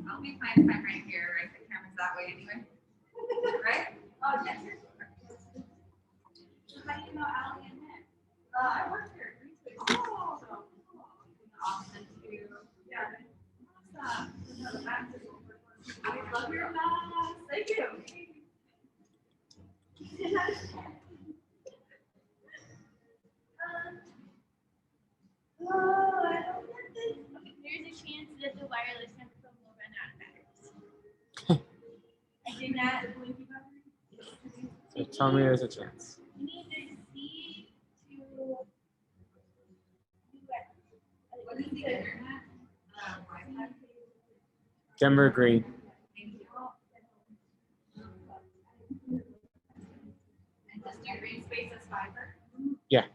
I'll leave my pen right here, right? The camera's that way anyway. Right? Oh, yes. How do you know Allie and Nick? I work here. Oh, so Austin too. Yeah. Awesome. I love your mask. Thank you. Oh, I don't get this. There's a chance that the wireless microphone will run out of batteries. I did not blinky button. So tell me there's a chance. You need the C to do What is the internet? Wi-Fi? Denver Green. And just do green space as fiber? Yeah.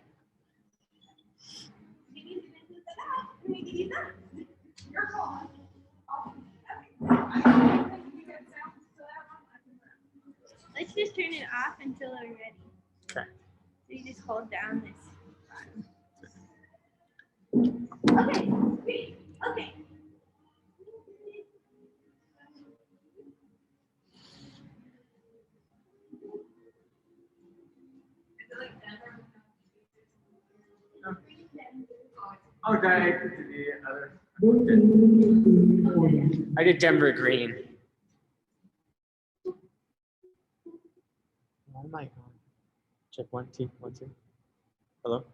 you need to do that. You need to do that. Your call. Let's just turn it off until we're ready. Okay. So you just hold down this button. Okay, great. Okay. Is it like Denver? Oh, did I do the other? I did Denver Green. Oh my God. Check 1, 2, 1, 2. Hello?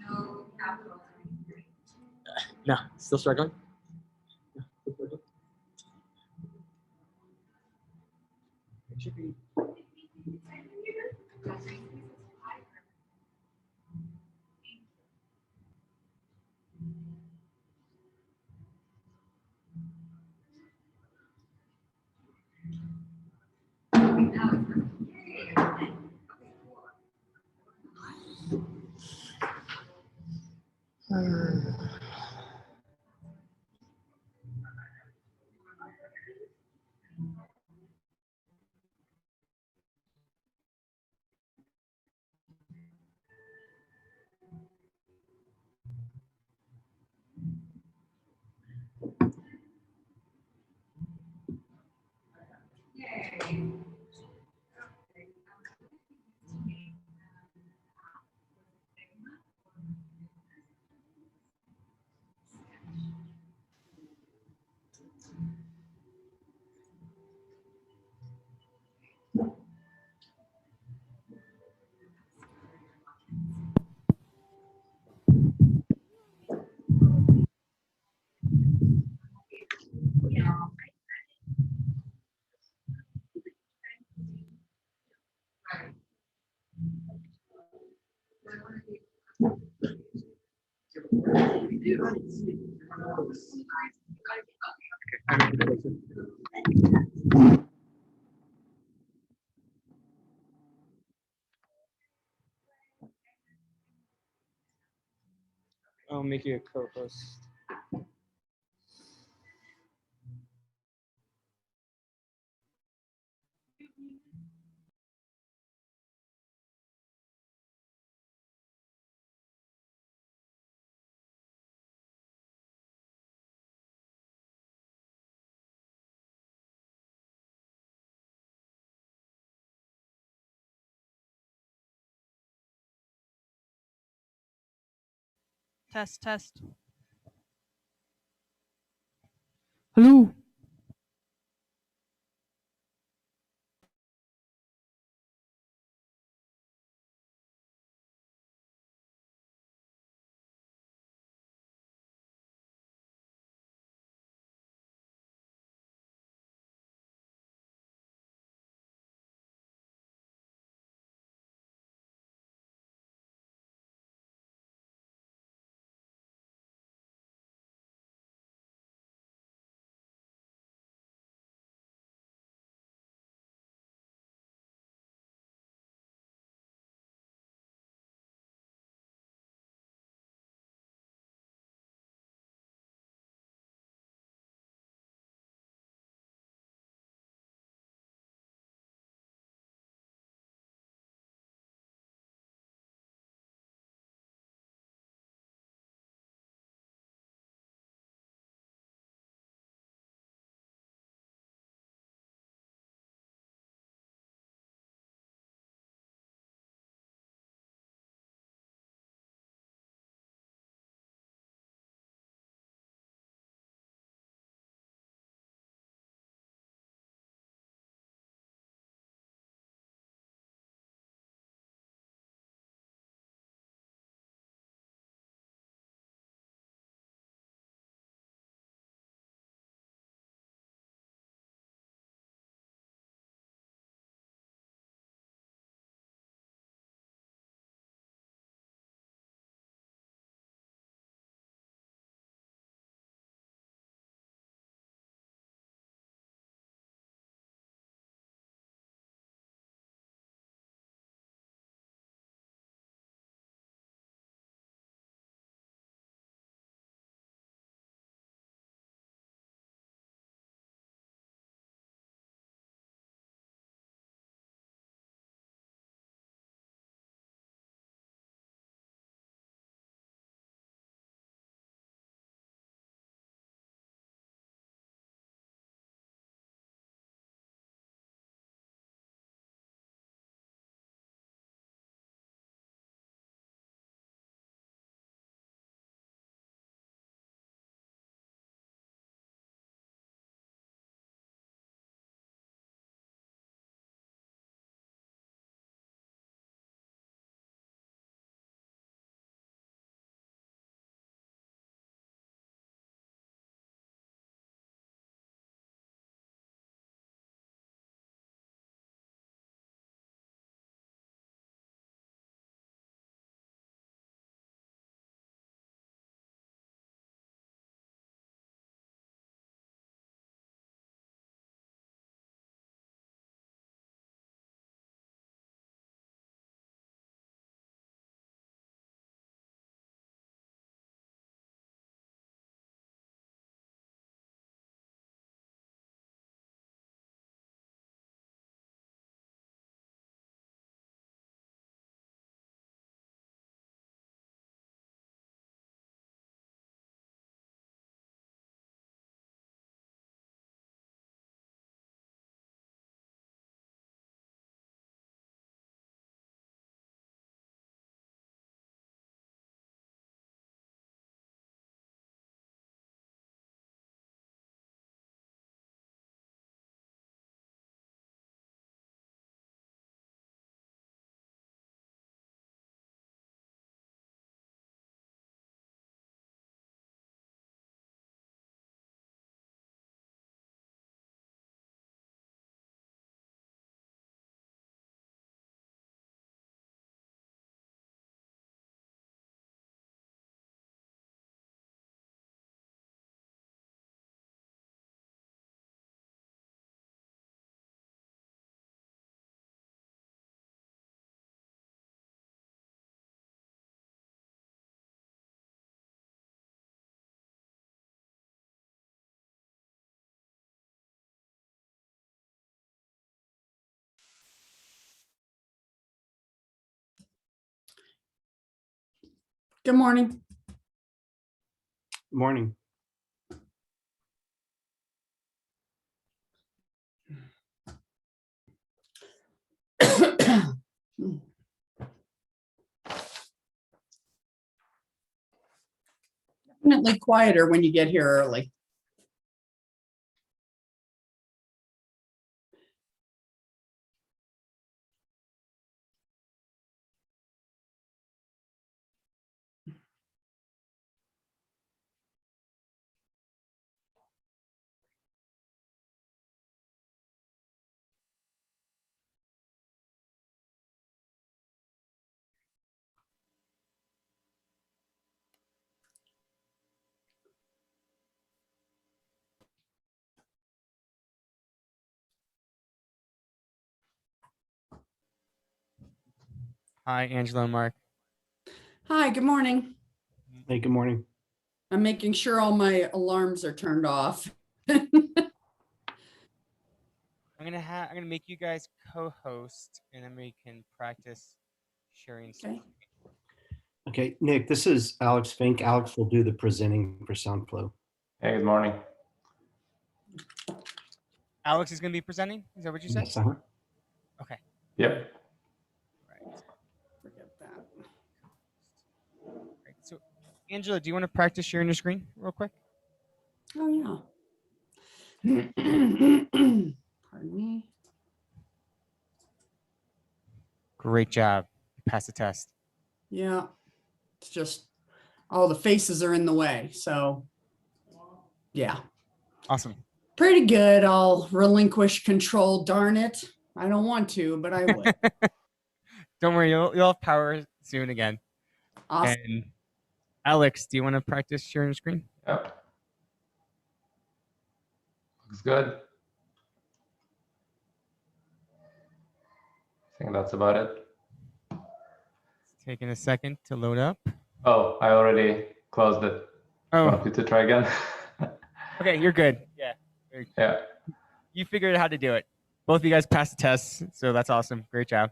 No capital. No, still struggling? No, still struggling? It should be. I'll make you a co-host. Test, test. Hello. Good morning. Morning. Definitely quieter when you get here early. Hi, Angela and Mark. Hi, good morning. Hey, good morning. I'm making sure all my alarms are turned off. I'm gonna make you guys co-host, and then we can practice sharing screen. Okay. Okay, Nick, this is Alex Fink. Alex will do the presenting for Soundflow. Hey, good morning. Alex is gonna be presenting. Is that what you said? Yes, Okay. Yep. Right. Forget that. Right. So, Angela, do you want to practice sharing your screen real quick? Oh, yeah. Pardon me. Great job. Pass the test. Yeah. It's just all the faces are in the way. So, yeah. Awesome. Pretty good. I'll relinquish control. Darn it. I don't want to, but I will. Don't worry, you'll have power soon again. Awesome. And Alex, do you want to practice sharing your screen? Yep. Looks good. I think that's about it. It's taking a second to load up. Oh, I already closed it. Oh. Want you to try again? Okay, you're good. Yeah. Yeah. You figured out how to do it. Both of you guys passed the test, so that's awesome. Great job.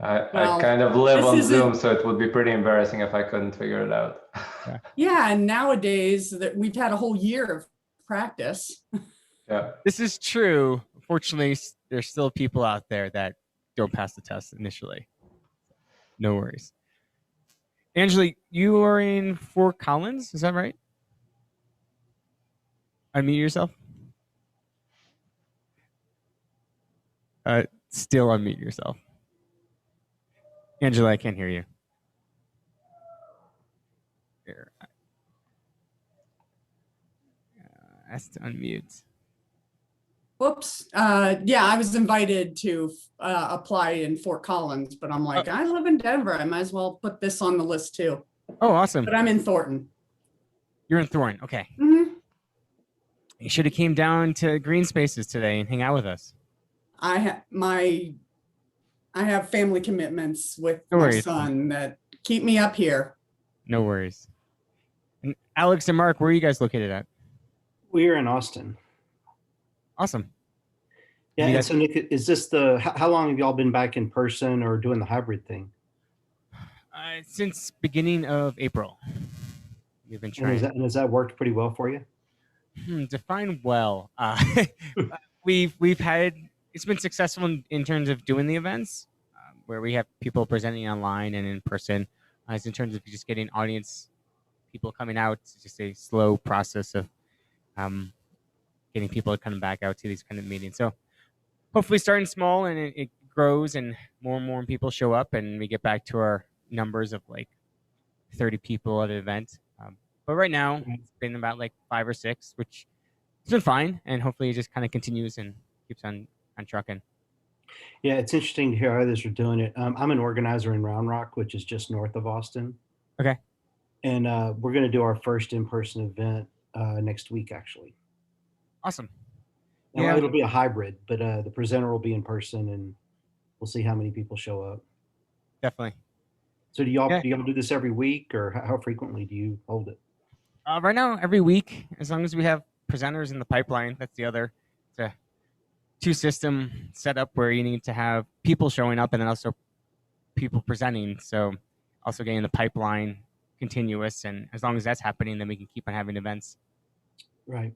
I Well, kind of live this on isn't- Zoom, so it would be pretty embarrassing if I couldn't figure it out. Yeah, and nowadays that we've had a whole year of practice. Yeah. This is true. Fortunately, there's still people out there that don't pass the test initially. No worries. Angela, you are in Fort Collins, is that right? Unmute yourself. Still unmute yourself. Angela, I can't hear you. Here. Ask to unmute. Whoops. Yeah, I was invited to apply in Fort Collins, but I'm like, I live in Denver. I might as well put this on the list too. Oh, awesome. But I'm in Thornton. You're in Thornton. Okay. Mm-hmm. You should have came down to Green Spaces today and hang out with us. I have family commitments with No my worries. son that keep me up here. No worries. And Alex and Mark, where are you guys located at? We're in Austin. Awesome. Yeah, You and guys- so Nick, is this how long have y'all been back in person or doing the hybrid thing? Since beginning of April. We've been And trying. has that worked pretty well for you? Define well. We've had, it's been successful in terms of doing the events where we have people presenting online and in person. As in terms of just getting audience people coming out, it's just a slow process of getting people to come back out to these kind of meetings. So hopefully starting small and it grows and more people show up and we get back to our numbers of like 30 people at an event. But right now it's been about like 5 or 6, which has been fine. And hopefully it just kind of continues and keeps on trucking. Yeah, it's interesting to hear how others are doing it. I'm an organizer in Round Rock, which is just north of Austin. Okay. And we're going to do our first in-person event next week, actually. Awesome. Now, Yeah. it'll be a hybrid, but the presenter will be in person, and we'll see how many people show up. Definitely. So do y'all do this every week, or how frequently do you hold it? Right now, every week, as long as we have presenters in the pipeline. That's the other. It's a 2-system setup where you need to have people showing up and then also people presenting. So also getting the pipeline continuous. And as long as that's happening, then we can keep on having events. Right.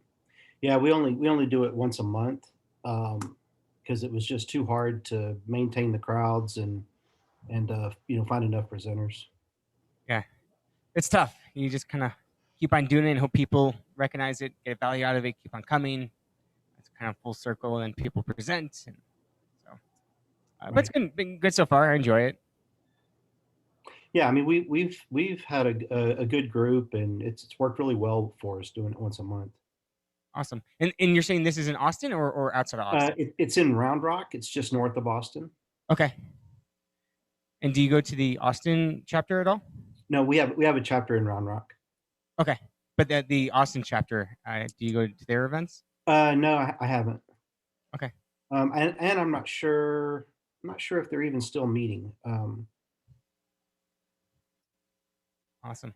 Yeah, we only do it once a month because it was just too hard to maintain the crowds and find enough presenters. Yeah, it's tough. You just kind of keep on doing it and hope people recognize it, get value out of it, keep on coming. It's kind of full circle, and people present. And so, but it's been good so far. I enjoy it. Yeah, I mean we've had a good group, and it's worked really well for us doing it once a month. Awesome. And you're saying this is in Austin or outside of Austin? It's in Round Rock. It's just north of Austin. Okay. And do you go to the Austin chapter at all? No, we have a chapter in Round Rock. Okay. But the Austin chapter, do you go to their events? No, I haven't. Okay. And I'm not sure if they're even still meeting. Awesome.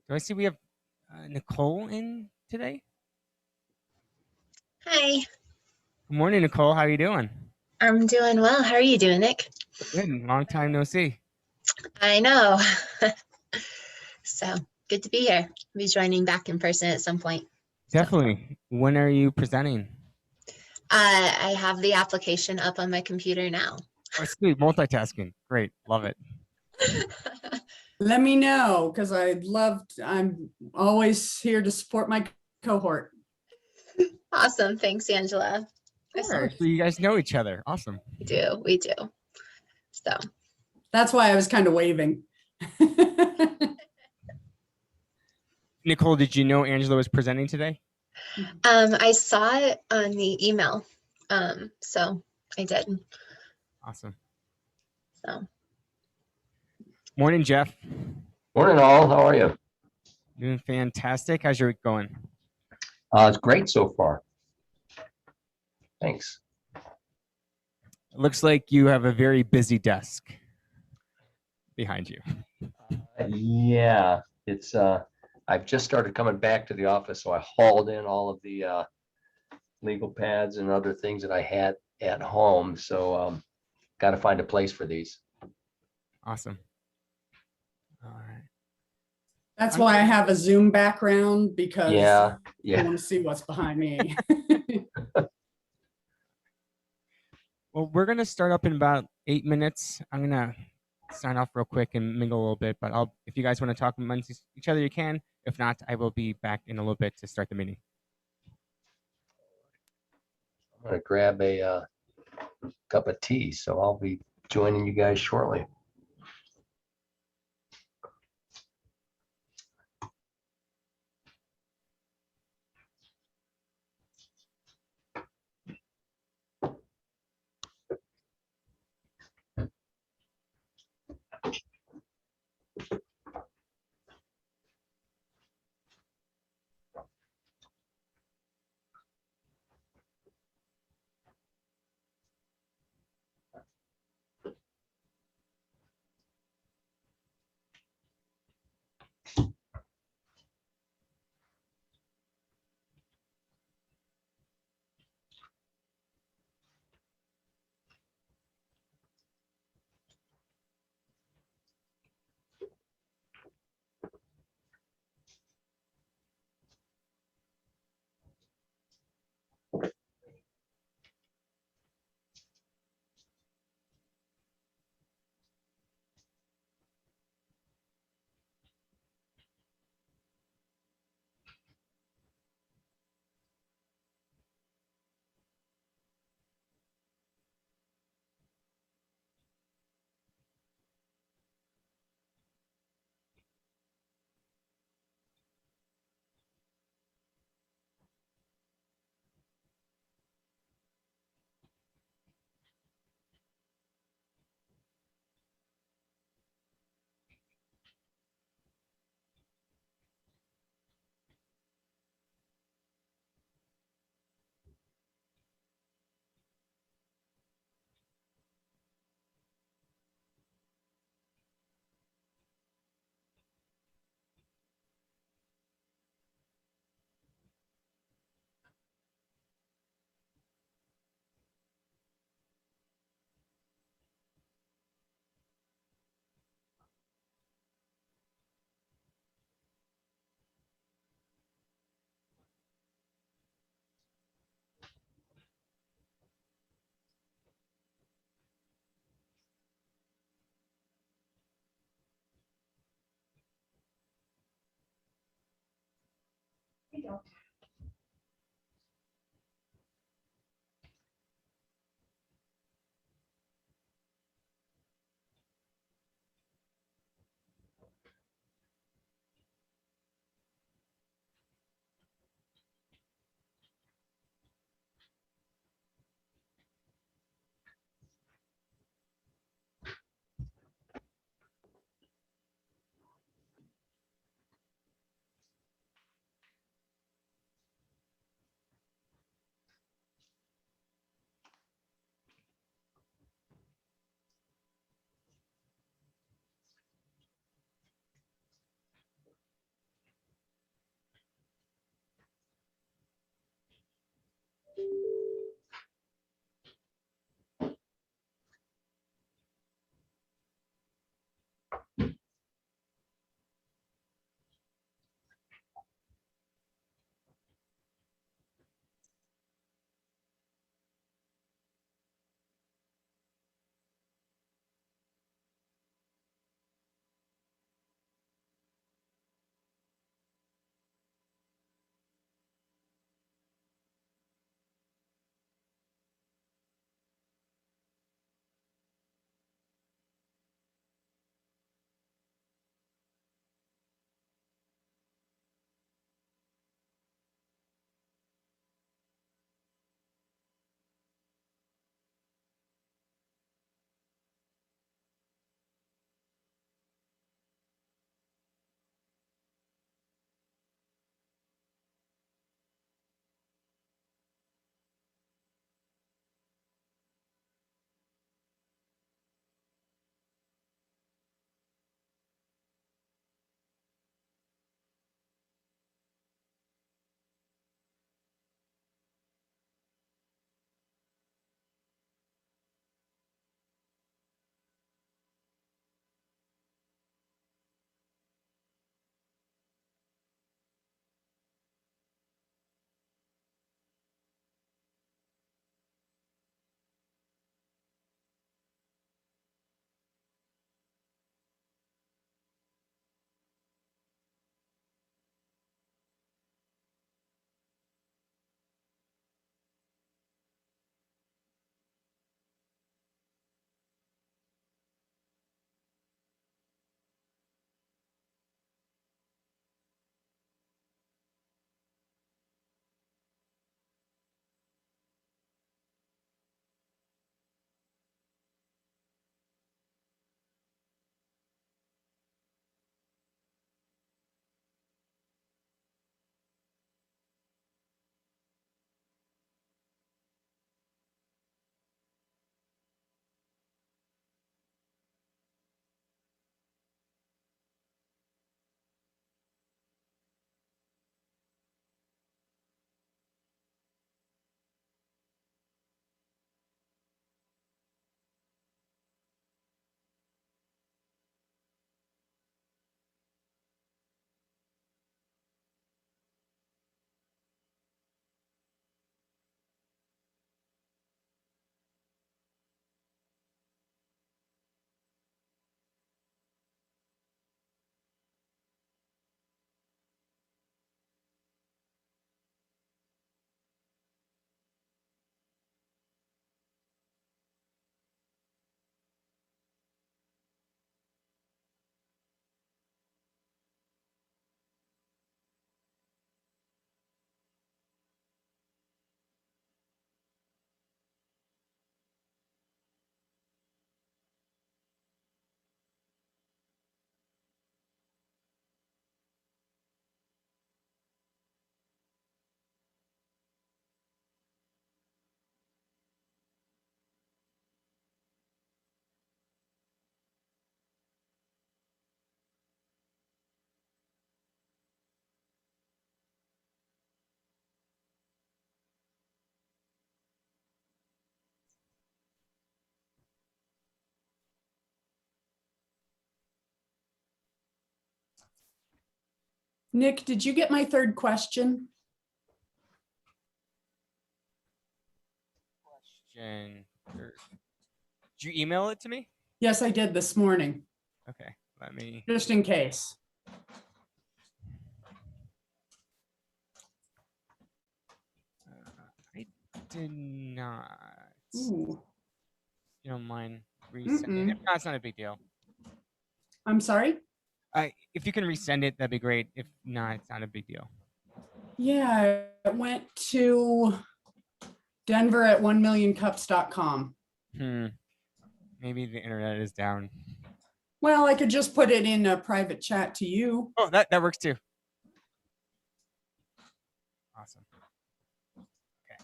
Do I see we have Nicole in today? Hi, Good morning, Nicole. How are you doing? I'm doing well. How are you doing, Nick? Good. Long time no see. I know. So good to be here. I'll be joining back in person at some point. Definitely. When are you presenting? I have the application up on my computer now. Oh, sweet. Multitasking. Great. Love it. Let me know, because I'm always here to support my cohort. Awesome. Thanks, Angela. Sure. So you guys know each other. Awesome. We do. So That's why I was kind of waving. Nicole, did you know Angela was presenting today? I saw it on the email. So I did. Awesome. So Morning, Jeff. Morning, all. How are you? Doing fantastic. How's your week going? It's great so far. Thanks. It looks like you have a very busy desk behind you. Yeah, it's I've just started coming back to the office, so I hauled in all of the legal pads and other things that I had at home. So got to find a place for these. Awesome. All right. That's why I have a Zoom background, because Yeah, I yeah. want to see what's behind me. Well, we're going to start up in about 8 minutes. I'm going to sign off real quick and mingle a little bit, but if you guys want to talk amongst each other, you can. If not, I will be back in a little bit to start the meeting. I'm gonna grab a cup of tea, so I'll be joining you guys shortly. Nick, did you get my third question? Question. Did you email it to me? Yes, I did this morning, Okay, let me. just in case. I did not. Ooh, You don't mind resending? If not, it's not a big deal. I'm sorry? If you can resend it, that'd be great. If not, it's not a big deal. Yeah, I went to Denver at 1millioncups.com. Maybe the internet is down. Well, I could just put it in a private chat to you. Oh, that works too. Awesome. Okay.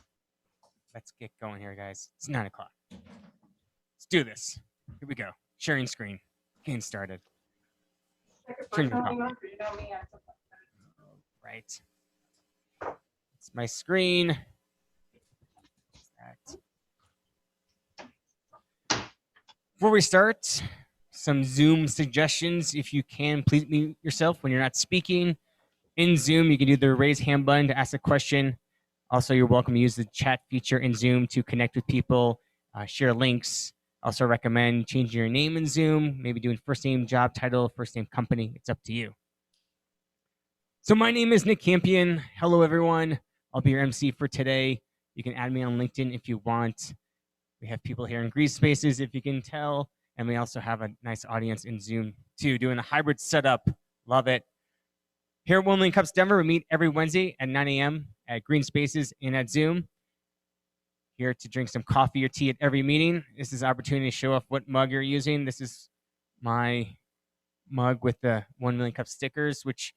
Let's get going here, guys. It's 9 o'clock. Let's do this. Here we go. Sharing screen. Getting started. Turn your call. Right. It's my screen. Before we start, some Zoom suggestions. If you can, please mute yourself when you're not speaking. In Zoom, you can do the raise hand button to ask a question. Also, you're welcome to use the chat feature in Zoom to connect with people, share links. Also recommend changing your name in Zoom, maybe doing first name, job title, first name, company. It's up to you. So my name is Nick Campion. Hello, everyone. I'll be your MC for today. You can add me on LinkedIn if you want. We have people here in Grease Spaces, if you can tell. And we also have a nice audience in Zoom, too, doing a hybrid setup. Love it. Here at 1 Cups Denver, we meet every Wednesday at 9 a.m. at Green Spaces and at Zoom. Here to drink some coffee or tea at every meeting. This is an opportunity to show off what mug you're using. This is my mug with the 1 Million Cup stickers, which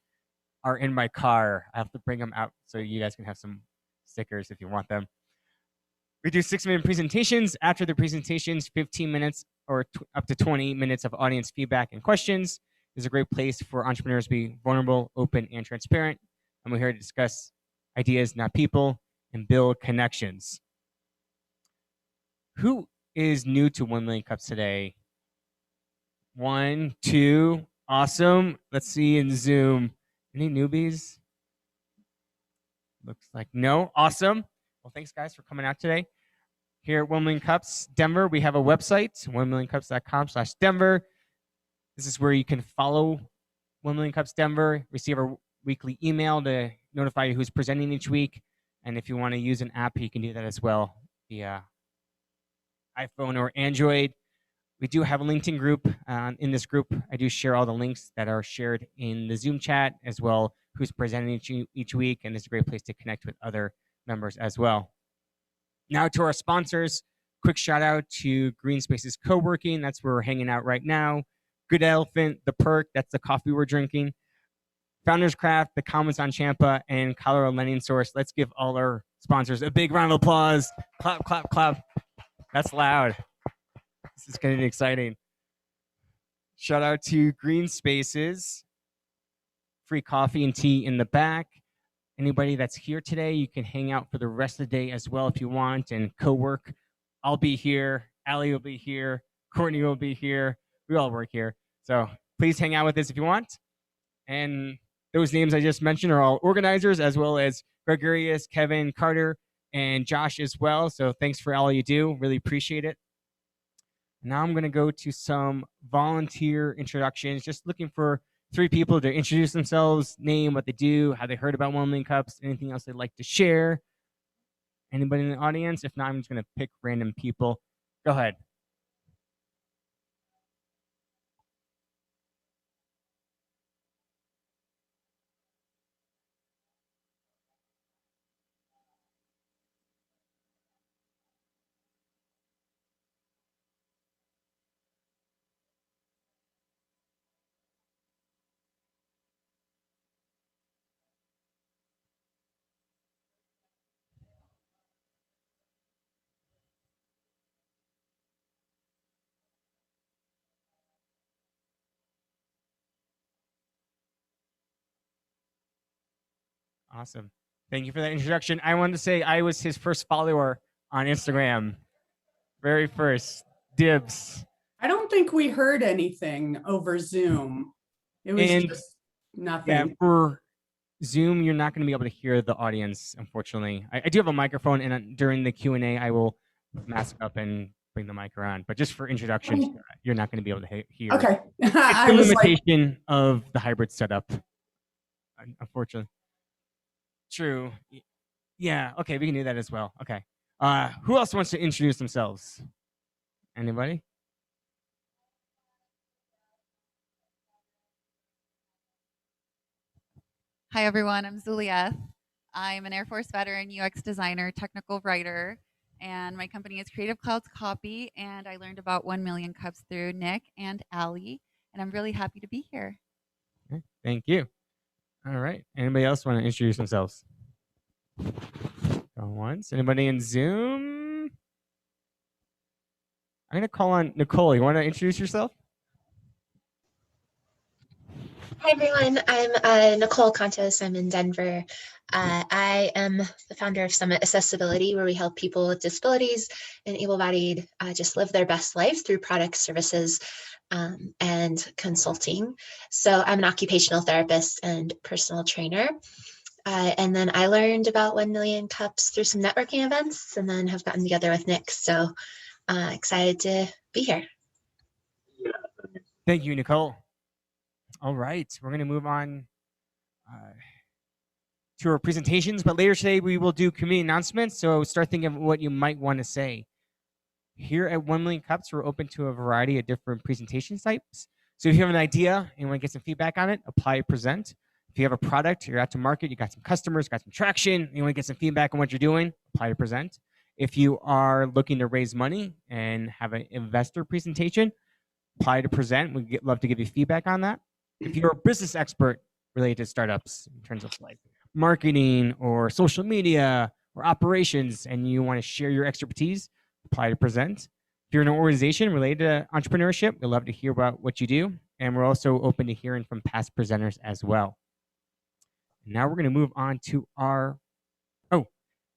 are in my car. I have to bring them out so you guys can have some stickers if you want them. We do 6-minute presentations. After the presentations, 15 minutes or up to 20 minutes of audience feedback and questions. It's a great place for entrepreneurs to be vulnerable, open, and transparent. And we're here to discuss ideas, not people, and build connections. Who is new to 1 Million Cups today? 1, 2, awesome. Let's see in Zoom. Any newbies? Looks like no. Awesome. Well, thanks, guys, for coming out today. Here at 1 Million Cups Denver, we have a website, 1millioncups.com/Denver. This is where you can follow 1 Million Cups Denver, receive our weekly email to notify you who's presenting each week. And if you want to use an app, you can do that as well via iPhone or Android. We do have a LinkedIn group. In this group, I do share all the links that are shared in the Zoom chat, as well who's presenting each week, and it's a great place to connect with other members as well. Now to our sponsors, quick shout out to Green Spaces Co-working. That's where we're hanging out right now. Good Elephant, The Perk, that's the coffee we're drinking. Founders Craft, The Comments on Champa, and Colorado Lending Source. Let's give all our sponsors a big round of applause. Clap, clap, clap. That's loud. This is getting exciting. Shout out to Green Spaces. Free coffee and tea in the back. Anybody that's here today, you can hang out for the rest of the day as well if you want and co-work. I'll be here. Allie will be here. Courtney will be here. We all work here. So please hang out with us if you want. And those names I just mentioned are all organizers, as well as Gregarious, Kevin, Carter, and Josh as well. So thanks for all you do. Really appreciate it. Now I'm going to go to some volunteer introductions, just looking for 3 people to introduce themselves, name, what they do, how they heard about 1 Million Cups, anything else they'd like to share. Anybody in the audience? If not, I'm just going to pick random people. Go ahead. Awesome. Thank you for that introduction. I wanted to say I was his first follower on Instagram. Very first. Dibs. I don't think we heard anything over Zoom. It was And just nothing. yeah, for Zoom, you're not going to be able to hear the audience, unfortunately. I do have a microphone, and during the Q&A, I will mask up and bring the mic around. But just for introductions, you're not going to be able to hear. Okay. It's I the was like, limitation of the hybrid setup, unfortunately. True. Yeah. Okay, we can do that as well. Okay. Who else wants to introduce themselves? Anybody? Hi, everyone. I'm Zulieth. I'm an Air Force veteran, UX designer, technical writer, and my company is Creative Clouds Copy. And I learned about 1 Million Cups through Nick and Allie, and I'm really happy to be here. Okay, thank you. All right. Anybody else want to introduce themselves? Going once. Anybody in Zoom? I'm going to call on Nicole. You want to introduce yourself? Hi, everyone. I'm Nicole Contos. I'm in Denver. I am the founder of Summit Accessibility, where we help people with disabilities and able-bodied just live their best life through products, services, and consulting. So I'm an occupational therapist and personal trainer. And then I learned about 1 Million Cups through some networking events, and then have gotten together with Nick. So excited to be here. Thank you, Nicole. All right, we're going to move on to our presentations, but later today we will do community announcements. So start thinking of what you might want to say. Here at 1 Million Cups, we're open to a variety of different presentation types. So if you have an idea and you want to get some feedback on it, apply, present. If you have a product, you're out to market, you got some customers, got some traction, and you want to get some feedback on what you're doing, apply to present. If you are looking to raise money and have an investor presentation, apply to present. We'd love to give you feedback on that. If you're a business expert related to startups in terms of like marketing or social media or operations, and you want to share your expertise, apply to present. If you're an organization related to entrepreneurship, we'd love to hear about what you do. And we're also open to hearing from past presenters as well. Now we're going to move on to our,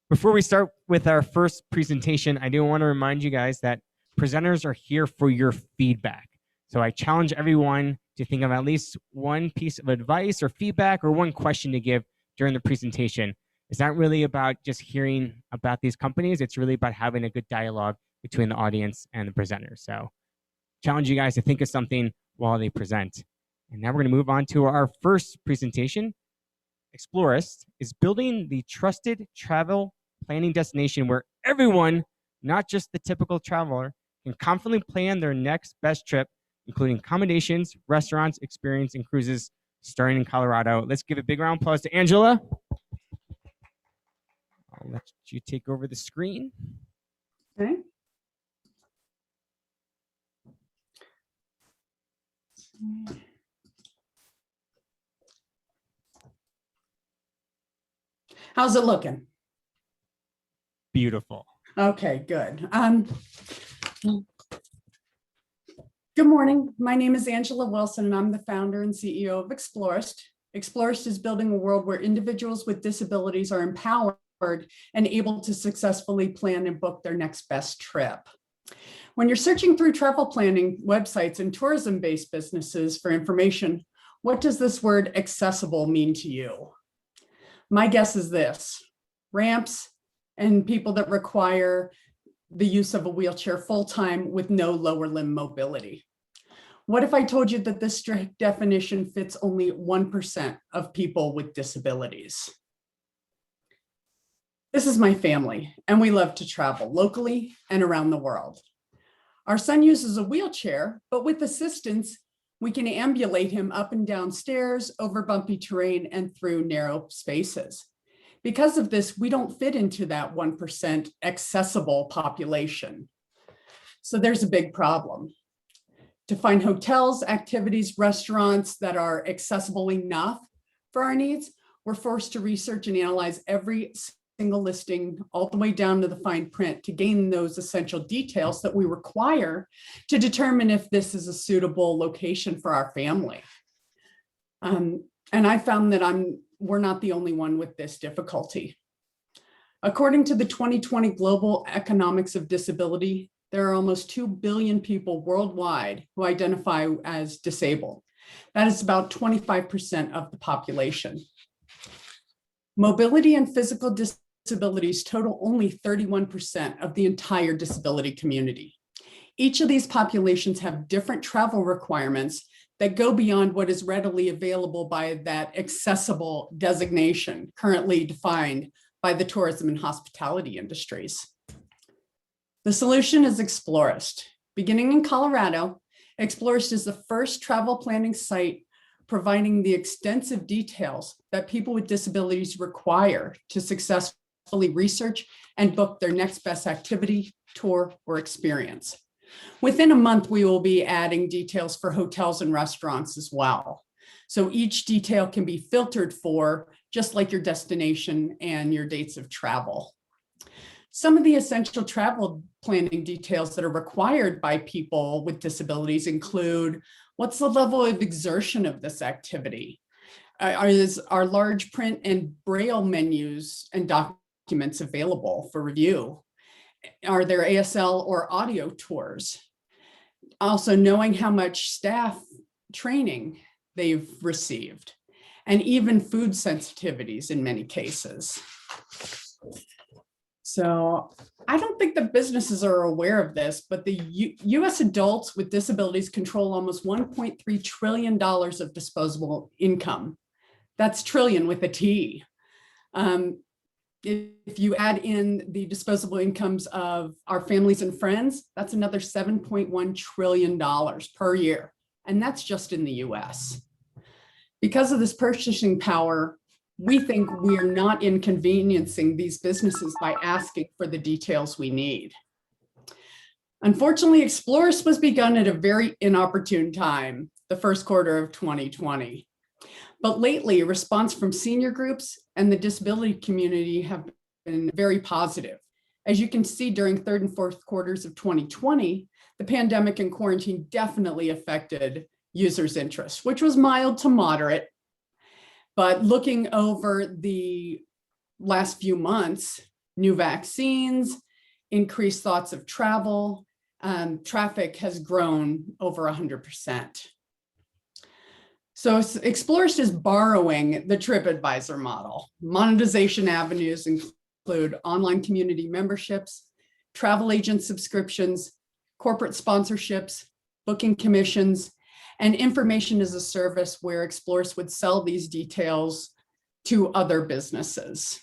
before we start with our first presentation, I do want to remind you guys that presenters are here for your feedback. So I challenge everyone to think of at least one piece of advice or feedback or one question to give during the presentation. It's not really about just hearing about these companies. It's really about having a good dialogue between the audience and the presenter. So challenge you guys to think of something while they present. And now we're going to move on to our first presentation. Exploryst is building the trusted travel planning destination where everyone, not just the typical traveler, can confidently plan their next best trip, including accommodations, restaurants, experience, and cruises, starting in Colorado. Let's give a big round of applause to Angela. I'll let you take over the screen. okay. How's it looking? Beautiful. Okay, good. Good morning. My name is Angela Wilson, and I'm the founder and CEO of Exploryst. Exploryst is building a world where individuals with disabilities are empowered and able to successfully plan and book their next best trip. When you're searching through travel planning websites and tourism-based businesses for information, what does this word accessible mean to you? My guess is this: ramps and people that require the use of a wheelchair full-time with no lower limb mobility. What if I told you that this strict definition fits only 1% of people with disabilities? This is my family, and we love to travel locally and around the world. Our son uses a wheelchair, but with assistance, we can ambulate him up and down stairs, over bumpy terrain, and through narrow spaces. Because of this, we don't fit into that 1% accessible population. So there's a big problem. To find hotels, activities, restaurants that are accessible enough for our needs, we're forced to research and analyze every single listing all the way down to the fine print to gain those essential details that we require to determine if this is a suitable location for our family. And I found that we're not the only one with this difficulty. According to the 2020 Global Economics of Disability, there are almost 2 billion people worldwide who identify as disabled. That is about 25% of the population. Mobility and physical disabilities total only 31% of the entire disability community. Each of these populations have different travel requirements that go beyond what is readily available by that accessible designation currently defined by the tourism and hospitality industries. The solution is Exploryst. Beginning in Colorado, Exploryst is the first travel planning site providing the extensive details that people with disabilities require to successfully research and book their next best activity, tour, or experience. Within a month, we will be adding details for hotels and restaurants as well. So each detail can be filtered for just like your destination and your dates of travel. Some of the essential travel planning details that are required by people with disabilities include: what's the level of exertion of this activity? Are large print and braille menus and documents available for review? Are there ASL or audio tours? Also, knowing how much staff training they've received, and even food sensitivities in many cases. So I don't think the businesses are aware of this, but the US adults with disabilities control almost $1.3 trillion of disposable income. That's trillion with a T. If you add in the disposable incomes of our families and friends, that's another $7.1 trillion per year. And that's just in the US. Because of this purchasing power, we think we are not inconveniencing these businesses by asking for the details we need. Unfortunately, Exploryst was begun at a very inopportune time, the first quarter of 2020. But lately, response from senior groups and the disability community have been very positive. As you can see, during third and fourth quarters of 2020, the pandemic and quarantine definitely affected users' interest, which was mild to moderate. But looking over the last few months, new vaccines, increased thoughts of travel, traffic has grown over 100%. So Exploryst is borrowing the TripAdvisor model. Monetization avenues include online community memberships, travel agent subscriptions, corporate sponsorships, booking commissions, and information as a service where Exploryst would sell these details to other businesses.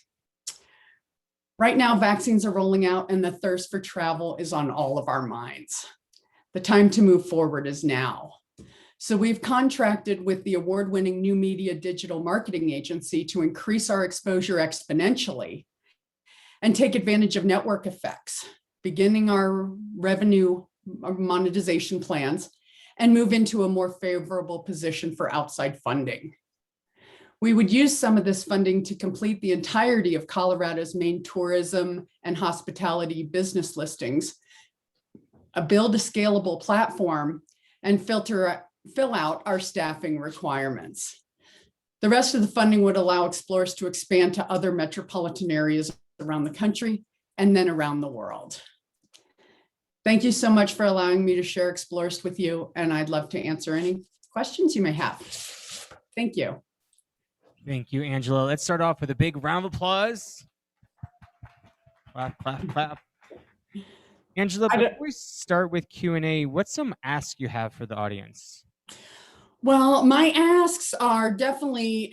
Right now, vaccines are rolling out and the thirst for travel is on all of our minds. The time to move forward is now. So we've contracted with the award-winning new media digital marketing agency to increase our exposure exponentially and take advantage of network effects, beginning our revenue monetization plans and move into a more favorable position for outside funding. We would use some of this funding to complete the entirety of Colorado's main tourism and hospitality business listings, build a scalable platform, and fill out our staffing requirements. The rest of the funding would allow Exploryst to expand to other metropolitan areas around the country and then around the world. Thank you so much for allowing me to share Exploryst with you, and I'd love to answer any questions you may have. Thank you. Thank you, Angela. Let's start off with a big round of applause. Clap, clap, clap. Angela, before we start with Q&A, what's some asks you have for the audience? Well, my asks are definitely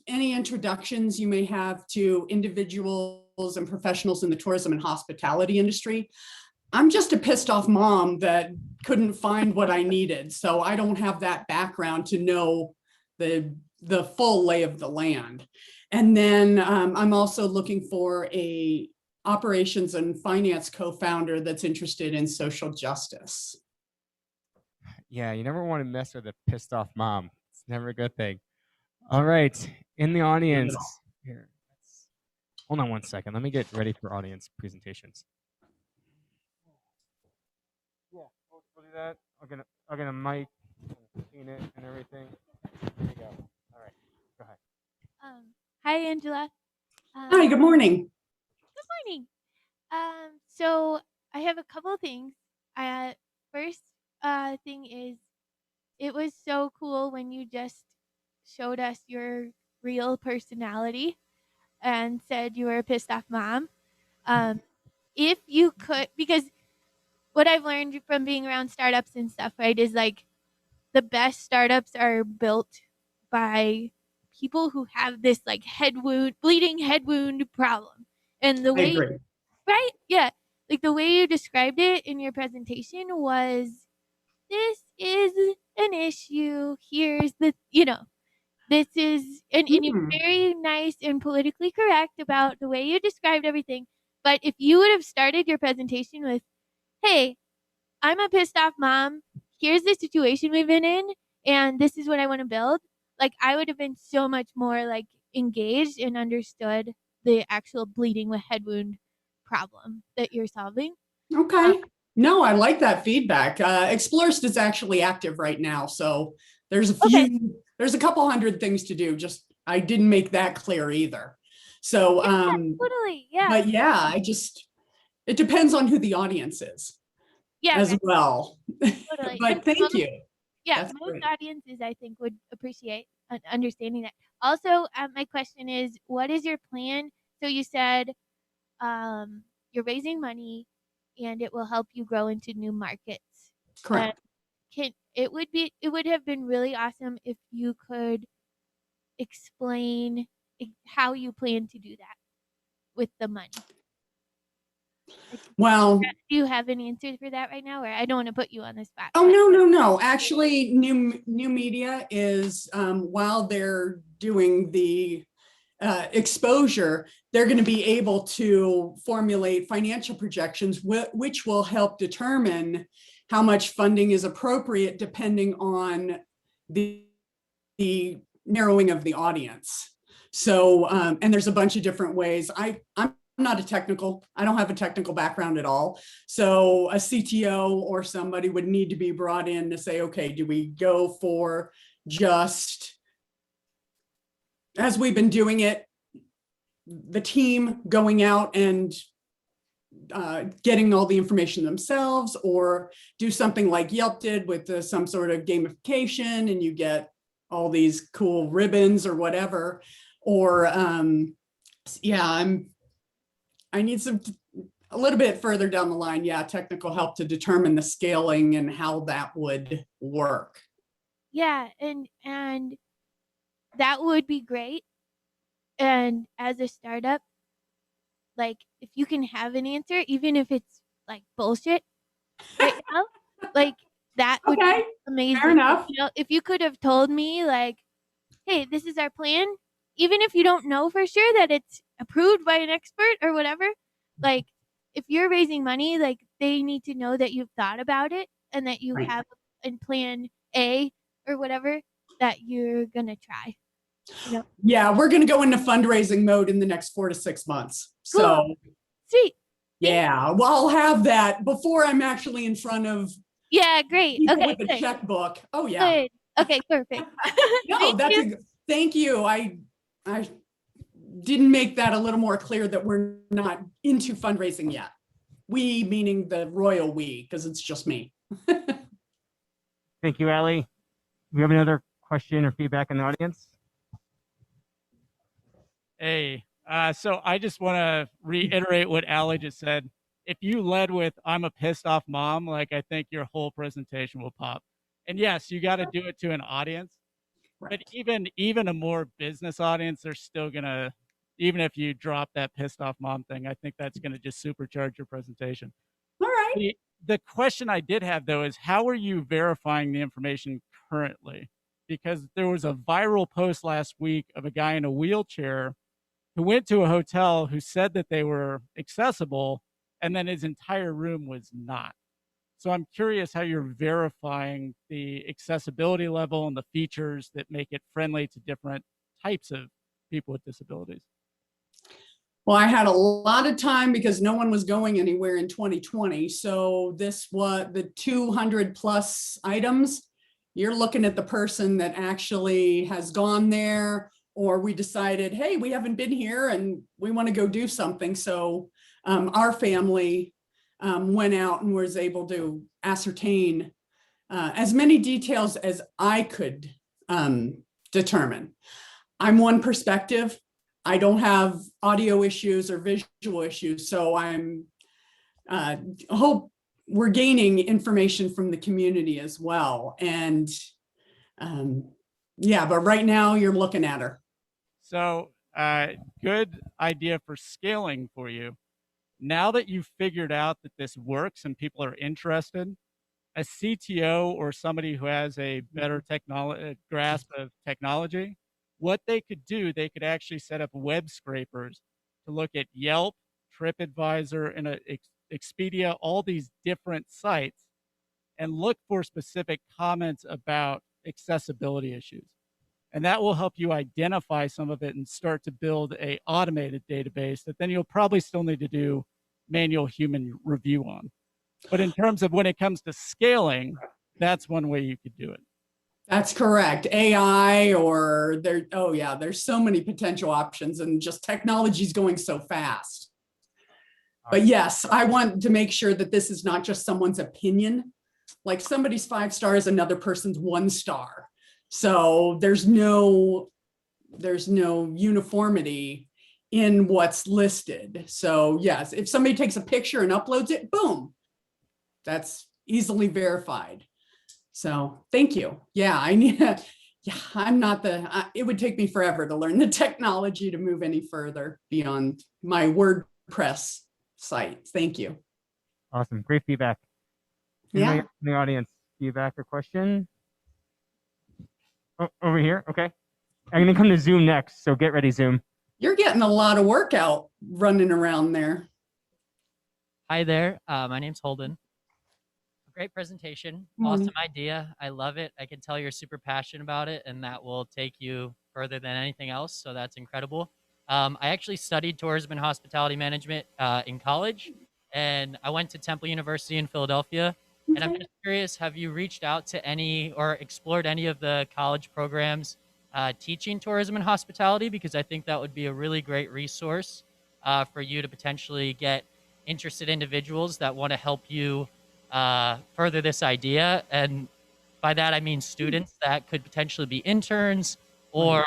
any introductions you may have to individuals and professionals in the tourism and hospitality industry. I'm just a pissed off mom that couldn't find what I needed, so I don't have that background to know the full lay of the land. And then I'm also looking for a operations and finance co-founder that's interested in social justice. Yeah, you never want to mess with a pissed off mom. It's never a good thing. All right, in the audience. Here, hold on one second. Let me get ready for audience presentations. Yeah, we'll do that. I'll get a mic, clean it and everything. There you go. All right, go ahead. Hi, Angela. Hi, good morning. Good morning. So I have a couple things. First thing is, it was so cool when you just showed us your real personality. and said you were a pissed off mom. If you could, because what I've learned from being around startups and stuff, right, is like the best startups are built by people who have this like bleeding head wound problem. And the I way, agree. right? Yeah. Like the way you described it in your presentation was, this is an issue. Here's the, this is, and you're Mhm. very nice and politically correct about the way you described everything. But if you would have started your presentation with, hey, I'm a pissed off mom. Here's the situation we've been in, and this is what I want to build. Like, I would have been so much more like engaged and understood the actual bleeding with head wound problem that you're solving. Okay. No, I like that feedback. Exploryst is actually active right now. So there's Okay. there's a couple hundred things to do. Just, I didn't make that clear either. So, Totally. Yeah. but yeah, it depends on who the audience is Yeah. as Right. well. Totally. But And thank you. yeah, That's most great. audiences I think would appreciate understanding that. Also, my question is, what is your plan? So you said you're raising money, and it will help you grow into new markets. Correct. It would have been really awesome if you could explain how you plan to do that with the money. Well, do you have an answer for that right now, or I don't want to put you on the spot? oh, no. Actually, new media is, while they're doing the exposure, they're going to be able to formulate financial projections, which will help determine how much funding is appropriate depending on the narrowing of the audience. So, and there's a bunch of different ways. I'm not I don't have a technical background at all. So a CTO or somebody would need to be brought in to say, okay, do we go for just, as we've been doing it, the team going out and getting all the information themselves, or do something like Yelp did with some sort of gamification and you get all these cool ribbons or whatever. Or yeah, I need a little bit further down the line, yeah, technical help to determine the scaling and how that would work. Yeah, and that would be great. And as a startup, like, if you can have an answer, even if it's like bullshit right now, like, that would be amazing. Fair enough. If you could have told me like, hey, this is our plan, even if you don't know for sure that it's approved by an expert or whatever, like, if you're raising money, like, they need to know that you've thought about it and that you have in plan A or whatever that you're gonna try. Yeah, we're going to go into fundraising mode in the next 4 to 6 months. So sweet. Yeah, well, I'll have that before I'm actually in front of great. people Okay, with a good. checkbook. Oh yeah. Good. Okay, perfect. No, thank you. I didn't make that a little more clear that we're not into fundraising yet. We meaning the royal we, because it's just me. Thank you, Allie. Do we have another question or feedback in the audience? Hey, so I just want to reiterate what Allie just said. If you led with, I'm a pissed off mom, like, I think your whole presentation will pop. And yes, you got to do it to an audience, but even a more business audience, they're still going to, even if you drop that pissed off mom thing, I think that's going to just supercharge your presentation. All right. The question I did have, though, is how are you verifying the information currently? Because there was a viral post last week of a guy in a wheelchair who went to a hotel who said that they were accessible, and then his entire room was not. So I'm curious how you're verifying the accessibility level and the features that make it friendly to different types of people with disabilities. Well, I had a lot of time because no one was going anywhere in 2020. So this was the 200 plus items. You're looking at the person that actually has gone there, or we decided, hey, we haven't been here and we want to go do something. So our family went out and was able to ascertain as many details as I could determine. I'm one perspective. I don't have audio issues or visual issues. So I'm hope we're gaining information from the community as well. And yeah, but right now you're looking at her. So, good idea for scaling for you. Now that you've figured out that this works and people are interested, a CTO or somebody who has a better grasp of technology, what they could do, they could actually set up web scrapers to look at Yelp, TripAdvisor, and Expedia, all these different sites, and look for specific comments about accessibility issues. And that will help you identify some of it and start to build a automated database that then you'll probably still need to do manual human review on. But in terms of when it comes to scaling, that's one way you could do it. That's correct. AI or there, oh yeah, there's so many potential options and just technology's going so fast. But yes, I want to make sure that this is not just someone's opinion. Like somebody's 5 stars, another person's 1 star. So there's no uniformity in what's listed. So yes, if somebody takes a picture and uploads it, boom, that's easily verified. So thank you. Yeah, I need, yeah, I'm not it would take me forever to learn the technology to move any further beyond my WordPress site. Thank you. Awesome. Great feedback. Yeah. Anybody in the audience, feedback or question? Oh, over here. Okay. I'm going to come to Zoom next. So get ready, Zoom. You're getting a lot of workout running around there. Hi there. My name's Holden. Great presentation. Awesome idea. I love it. I can tell you're super passionate about it, and that will take you further than anything else. So that's incredible. I actually studied tourism and hospitality management in college, and I went to Temple University in Philadelphia. Okay. And I'm just curious, have you reached out to any or explored any of the college programs teaching tourism and hospitality? Because I think that would be a really great resource for you to potentially get interested individuals that want to help you further this idea. And by that, I mean students that could potentially be interns, or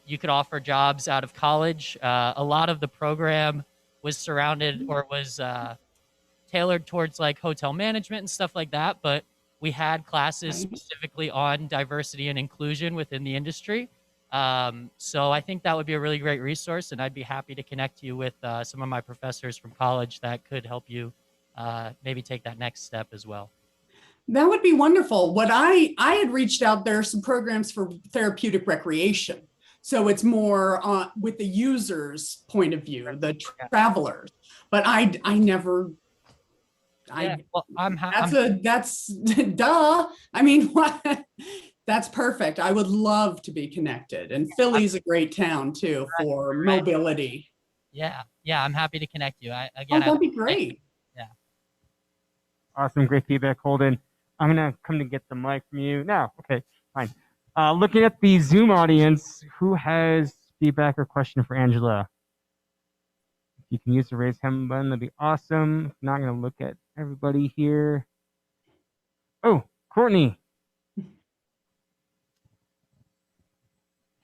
you could offer jobs out of college. A lot of the program was surrounded or was tailored towards like hotel management and stuff like that. But we had classes specifically on diversity and inclusion within the industry. So I think that would be a really great resource, and I'd be happy to connect you with some of my professors from college that could help you maybe take that next step as well. That would be wonderful. What I had reached out, there are some programs for therapeutic recreation. So it's more with the user's point of view, the travelers. But I never. Well, that's duh. I mean, what? That's perfect. I would love to be connected. And Philly's a great town too for mobility. Yeah, I'm happy to connect you. That'd be great. Yeah. Awesome, great feedback, Holden. I'm gonna come to get the mic from you now. Okay, fine. Looking at the Zoom audience, who has feedback or question for Angela? If you can use the raise hand button, that'd be awesome. If not, I'm gonna look at everybody here. Oh, Courtney.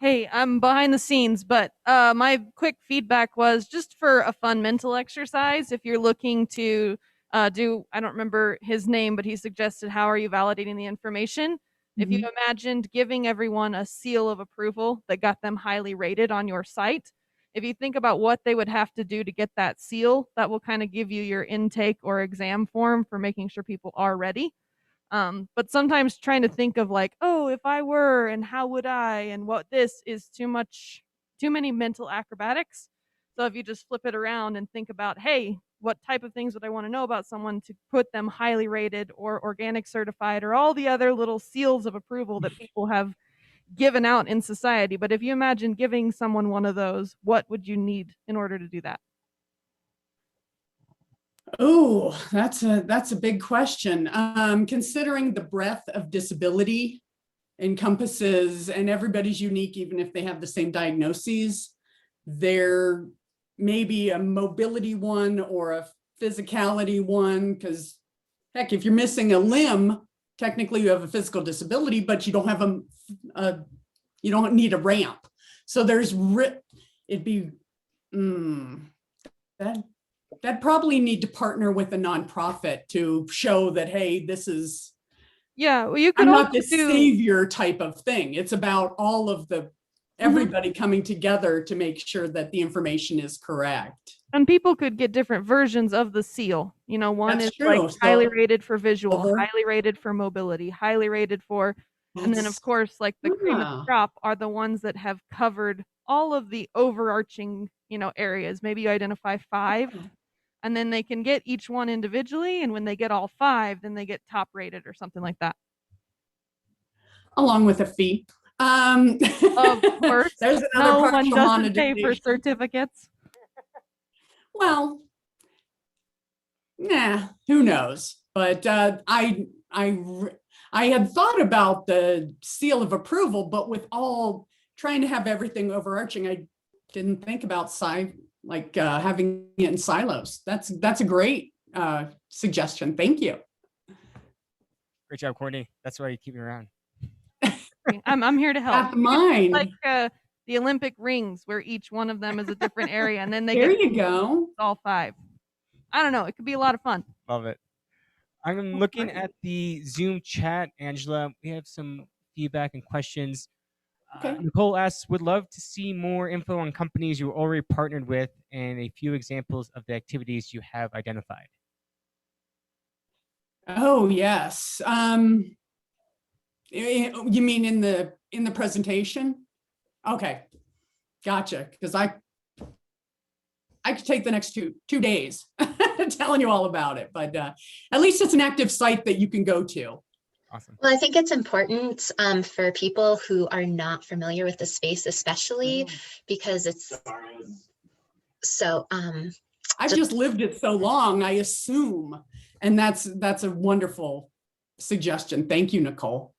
Hey, I'm behind the scenes, but my quick feedback was just for a fun mental exercise. If you're looking to I don't remember his name, but he suggested, how are you validating the information? If you imagined giving everyone a seal of approval that got them highly rated on your site, if you think about what they would have to do to get that seal, that will kind of give you your intake or exam form for making sure people are ready. But sometimes trying to think of like, oh, if I were, and how would I, and what this is too many mental acrobatics. So if you just flip it around and think about, hey, what type of things would I want to know about someone to put them highly rated or organic certified or all the other little seals of approval that people have given out in society. But if you imagine giving someone one of those, what would you need in order to do that? Oh, that's a big question. Considering the breadth of disability encompasses, and everybody's unique, even if they have the same diagnoses, there may be a mobility one or a physicality one, because heck, if you're missing a limb, technically you have a physical disability, but you don't have you don't need a ramp. So there's it'd be, that'd probably need to partner with a nonprofit to show that, hey, this is, Yeah, well, you could I'm also not the do. savior type of thing. It's about all of the, everybody coming together to make sure that the information is correct. And people could get different versions of the seal. You know, one That's is like true. highly So- rated for visual, Over. highly rated for mobility, highly rated for, and then of course, like the cream of the Ah. crop are the ones that have covered all of the overarching, you know, areas. Maybe you identify 5, and then they can get each one individually, and when they get all 5, then they get top rated or something like that. Along with a fee. Of course, There's another no one partial doesn't pay for monetization. certificates. Well, who knows? But I had thought about the seal of approval, but with all trying to have everything overarching, I didn't think about having it in silos. That's a great suggestion. Thank you. Great job, Courtney. That's why you keep me around. I'm here to help. Half mine. Like the Olympic rings, where each one of them is a different area, and then they There get you go. all 5. I don't know. It could be a lot of fun. Love it. I'm looking at the Zoom chat, Angela. We have some feedback and questions. Okay. Nicole asks, would love to see more info on companies you already partnered with and a few examples of the activities you have identified. Oh, yes. You mean in the presentation? Okay, gotcha. Because I could take the next two days telling you all about it, but at least it's an active site that you can go to. Awesome. Well, I think it's important for people who are not familiar with the space, especially because it's so. I've just lived it so long, I assume, and that's a wonderful suggestion. Thank you, Nicole.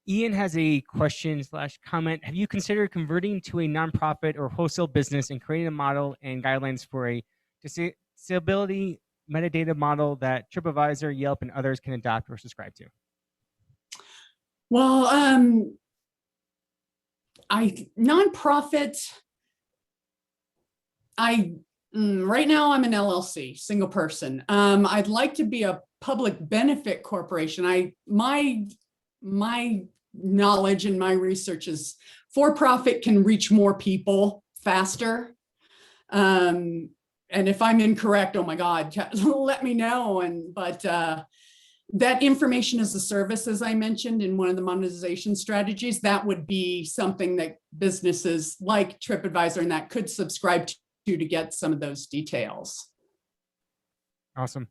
Ian has a question/comment. Have you considered converting to a nonprofit or wholesale business and creating a model and guidelines for a disability metadata model that TripAdvisor, Yelp, and others can adopt or subscribe to? Well, nonprofit. Right now I'm an LLC, single person. I'd like to be a public benefit corporation. My knowledge and my research is for-profit can reach more people faster. And if I'm incorrect, oh my God, let me know. But that information as a service, as I mentioned in one of the monetization strategies, that would be something that businesses like TripAdvisor and that could subscribe to get some of those details. Awesome.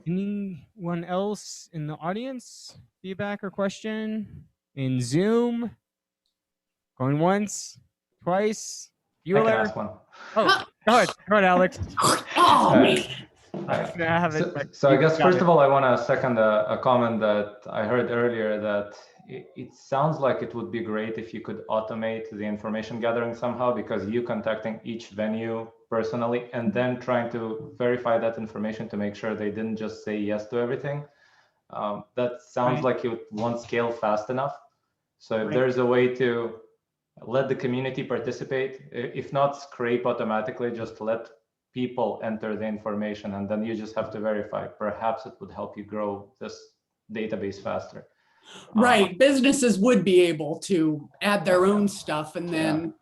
Anyone else in the audience? Feedback or question in Zoom? Going once, twice. I can ask one. Oh, go ahead, Alex. So I guess first of all, I want to second a comment that I heard earlier that it sounds like it would be great if you could automate the information gathering somehow, because you contacting each venue personally and then trying to verify that information to make sure they didn't just say yes to everything. That sounds like it won't scale fast enough. So if there's a way to let the community participate, if not scrape automatically, just let people enter the information and then you just have to verify. Perhaps it would help you grow this database faster. Right, businesses would be able to add their own stuff and then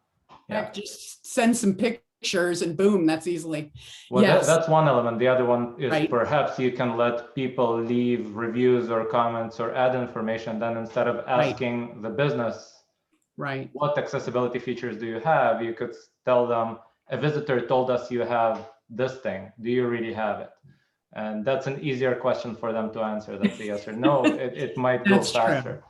just send some pictures and boom, that's easily. Well, yes. That's one element. The other one is perhaps you can let people leave reviews or comments or add information. Then instead of asking the business, what accessibility features do you have? You could tell them, a visitor told us you have this thing. Do you really have it? And that's an easier question for them to answer. That's a yes or no. It might go faster.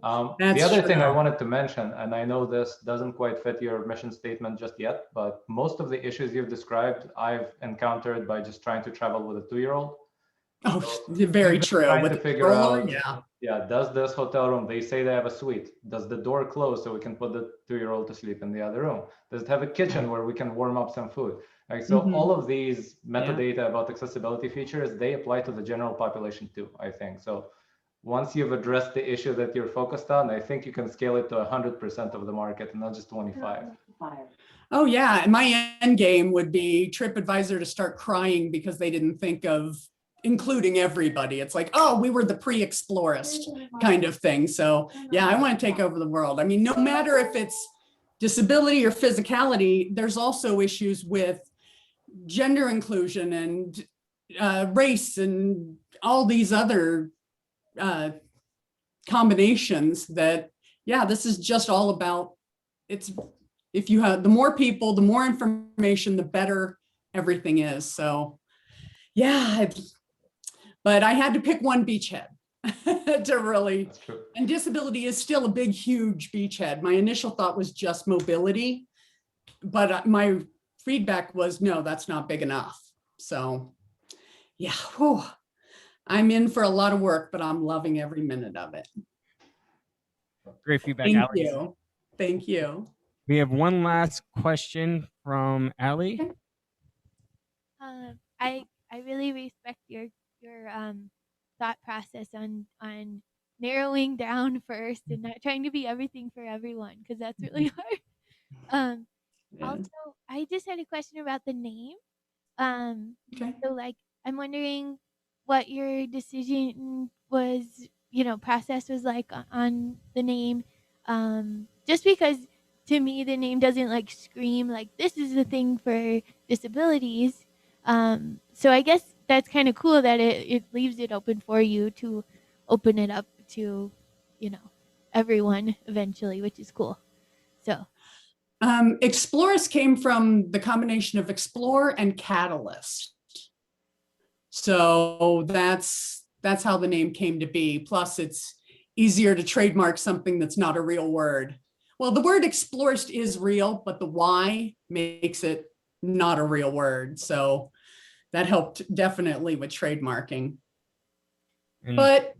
The other thing I wanted to mention, and I know this doesn't quite fit your mission statement just yet, but most of the issues you've described, I've encountered by just trying to travel with a 2-year-old. Oh, very true. Trying with to figure out, does this hotel room, they say they have a suite. Does the door close so we can put the 2-year-old to sleep in the other room? Does it have a kitchen where we can warm up some food? Right, so all of these metadata about accessibility features, they apply to the general population too, I think. So once you've addressed the issue that you're focused on, I think you can scale it to 100% of the market and not just 25. Oh yeah, and my end game would be TripAdvisor to start crying because they didn't think of including everybody. It's like, oh, we were the pre-Exploryst kind of thing. So yeah, I want to take over the world. I mean, no matter if it's disability or physicality, there's also issues with gender inclusion and race and all these other combinations that, yeah, this is just all about, it's, if you have, the more people, the more information, the better everything is. So yeah, but I had to pick one beachhead to really, and disability is still a big, huge beachhead. My initial thought was just mobility, but my feedback was, no, that's not big enough. So yeah, whew, I'm in for a lot of work, but I'm loving every minute of it. Great feedback, Thank Alex. you. Thank you. We have one last question from Allie. I really respect your thought process on narrowing down first and not trying to be everything for everyone, because that's really hard. Also, I just had a question about the name. So like, I'm wondering what your decision was, process was like on the name. Just because to me the name doesn't like scream like this is the thing for disabilities. So I guess that's kind of cool that it leaves it open for you to open it up to, everyone eventually, which is cool. So Exploryst came from the combination of explore and catalyst. So that's how the name came to be. Plus it's easier to trademark something that's not a real word. Well, the word Exploryst is real, but the Y makes it not a real word. So that helped definitely with trademarking. But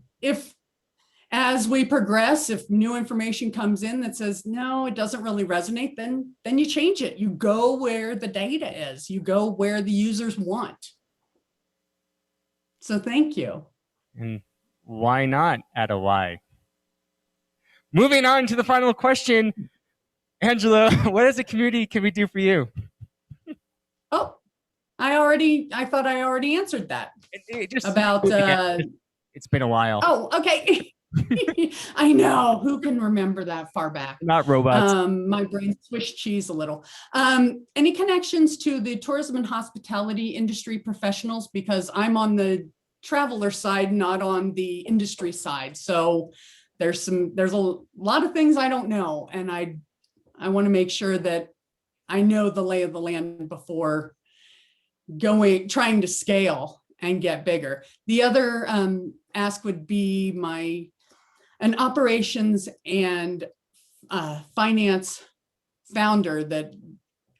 as we progress, if new information comes in that says, no, it doesn't really resonate, then you change it. You go where the data is. You go where the users want. So thank you. And why not add a Y? Moving on to the final question. Angela, what as a community can we do for you? Oh, I thought I already answered that. About it's been a while. Oh, okay. I know, who can remember that far back? Not robots. My brain Swiss cheese a little. Any connections to the tourism and hospitality industry professionals? Because I'm on the traveler side, not on the industry side. So there's a lot of things I don't know. And I want to make sure that I know the lay of the land before trying to scale and get bigger. The other ask would be an operations and finance founder that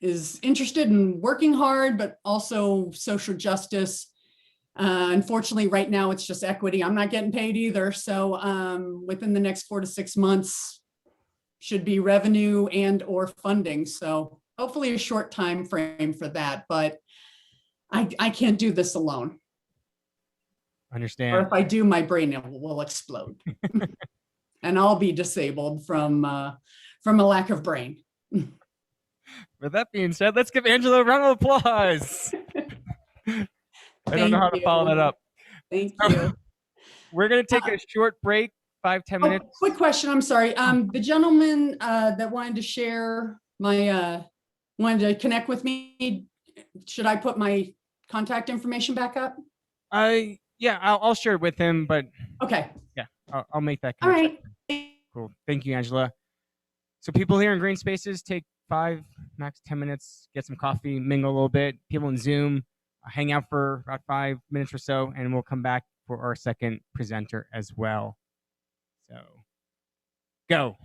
is interested in working hard, but also social justice. Unfortunately, right now it's just equity. I'm not getting paid either. So within the next 4 to 6 months should be revenue and or funding. So hopefully a short time frame for that, but I can't do this alone. Understand. Or if I do, my brain will explode. And I'll be disabled from a lack of brain. With that being said, let's give Angela a round of applause. I don't know how to follow that up. Thank you. We're going to take a short break, 5-10 minutes. Quick question, I'm sorry. The gentleman that wanted to share wanted to connect with me, should I put my contact information back up? Yeah, I'll share it with him, but okay. Yeah, I'll make that connection. All right. Cool. Thank you, Angela. So people here in Green Spaces, take 5, max 10 minutes, get some coffee, mingle a little bit. People in Zoom, hang out for about 5 minutes or so, and we'll come back for our second presenter as well. So, go.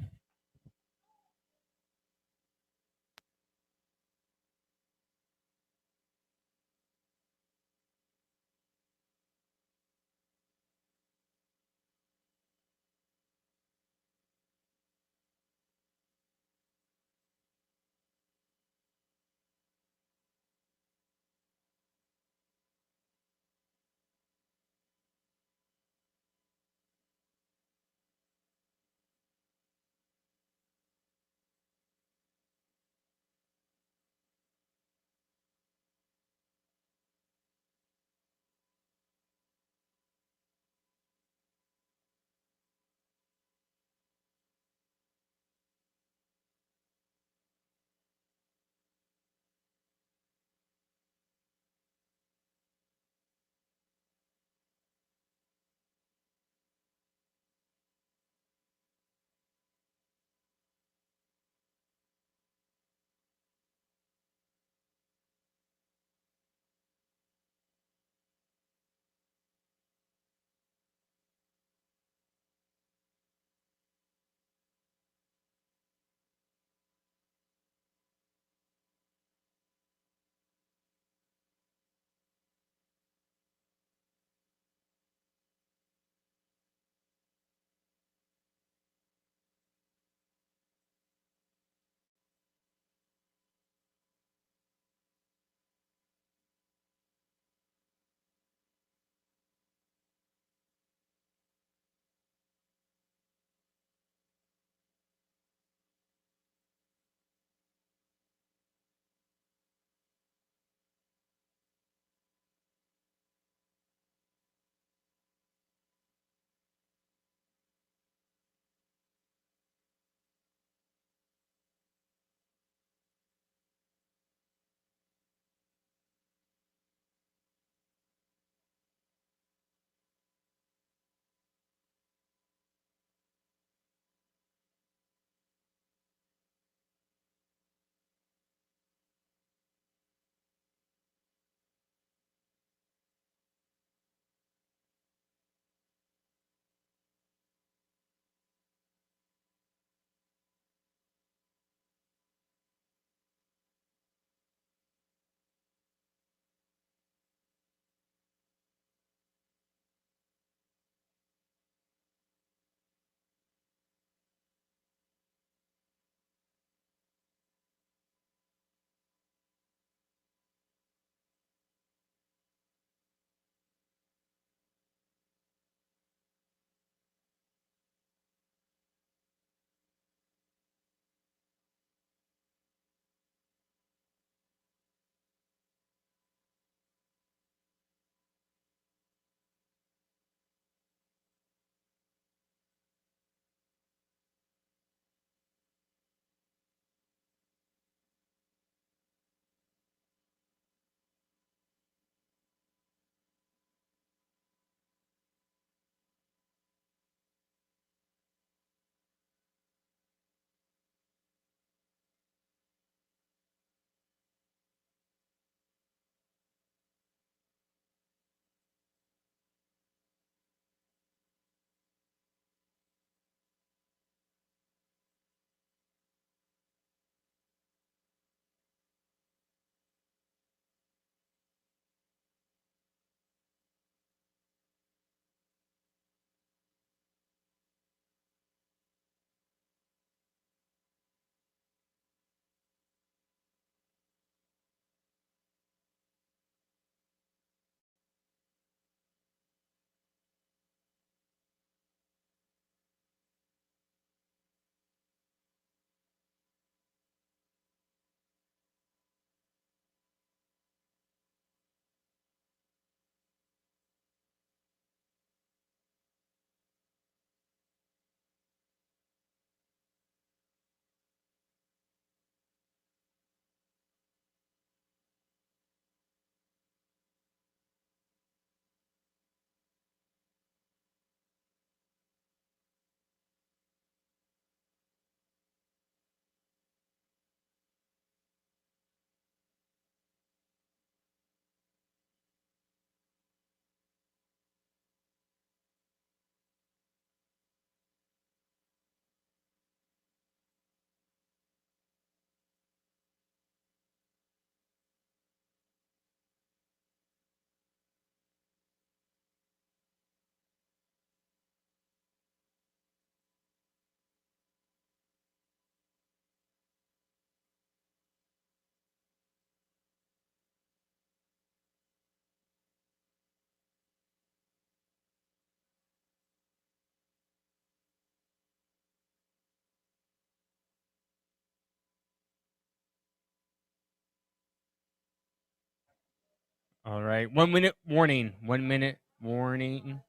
All right. 1 minute warning. 1 minute warning.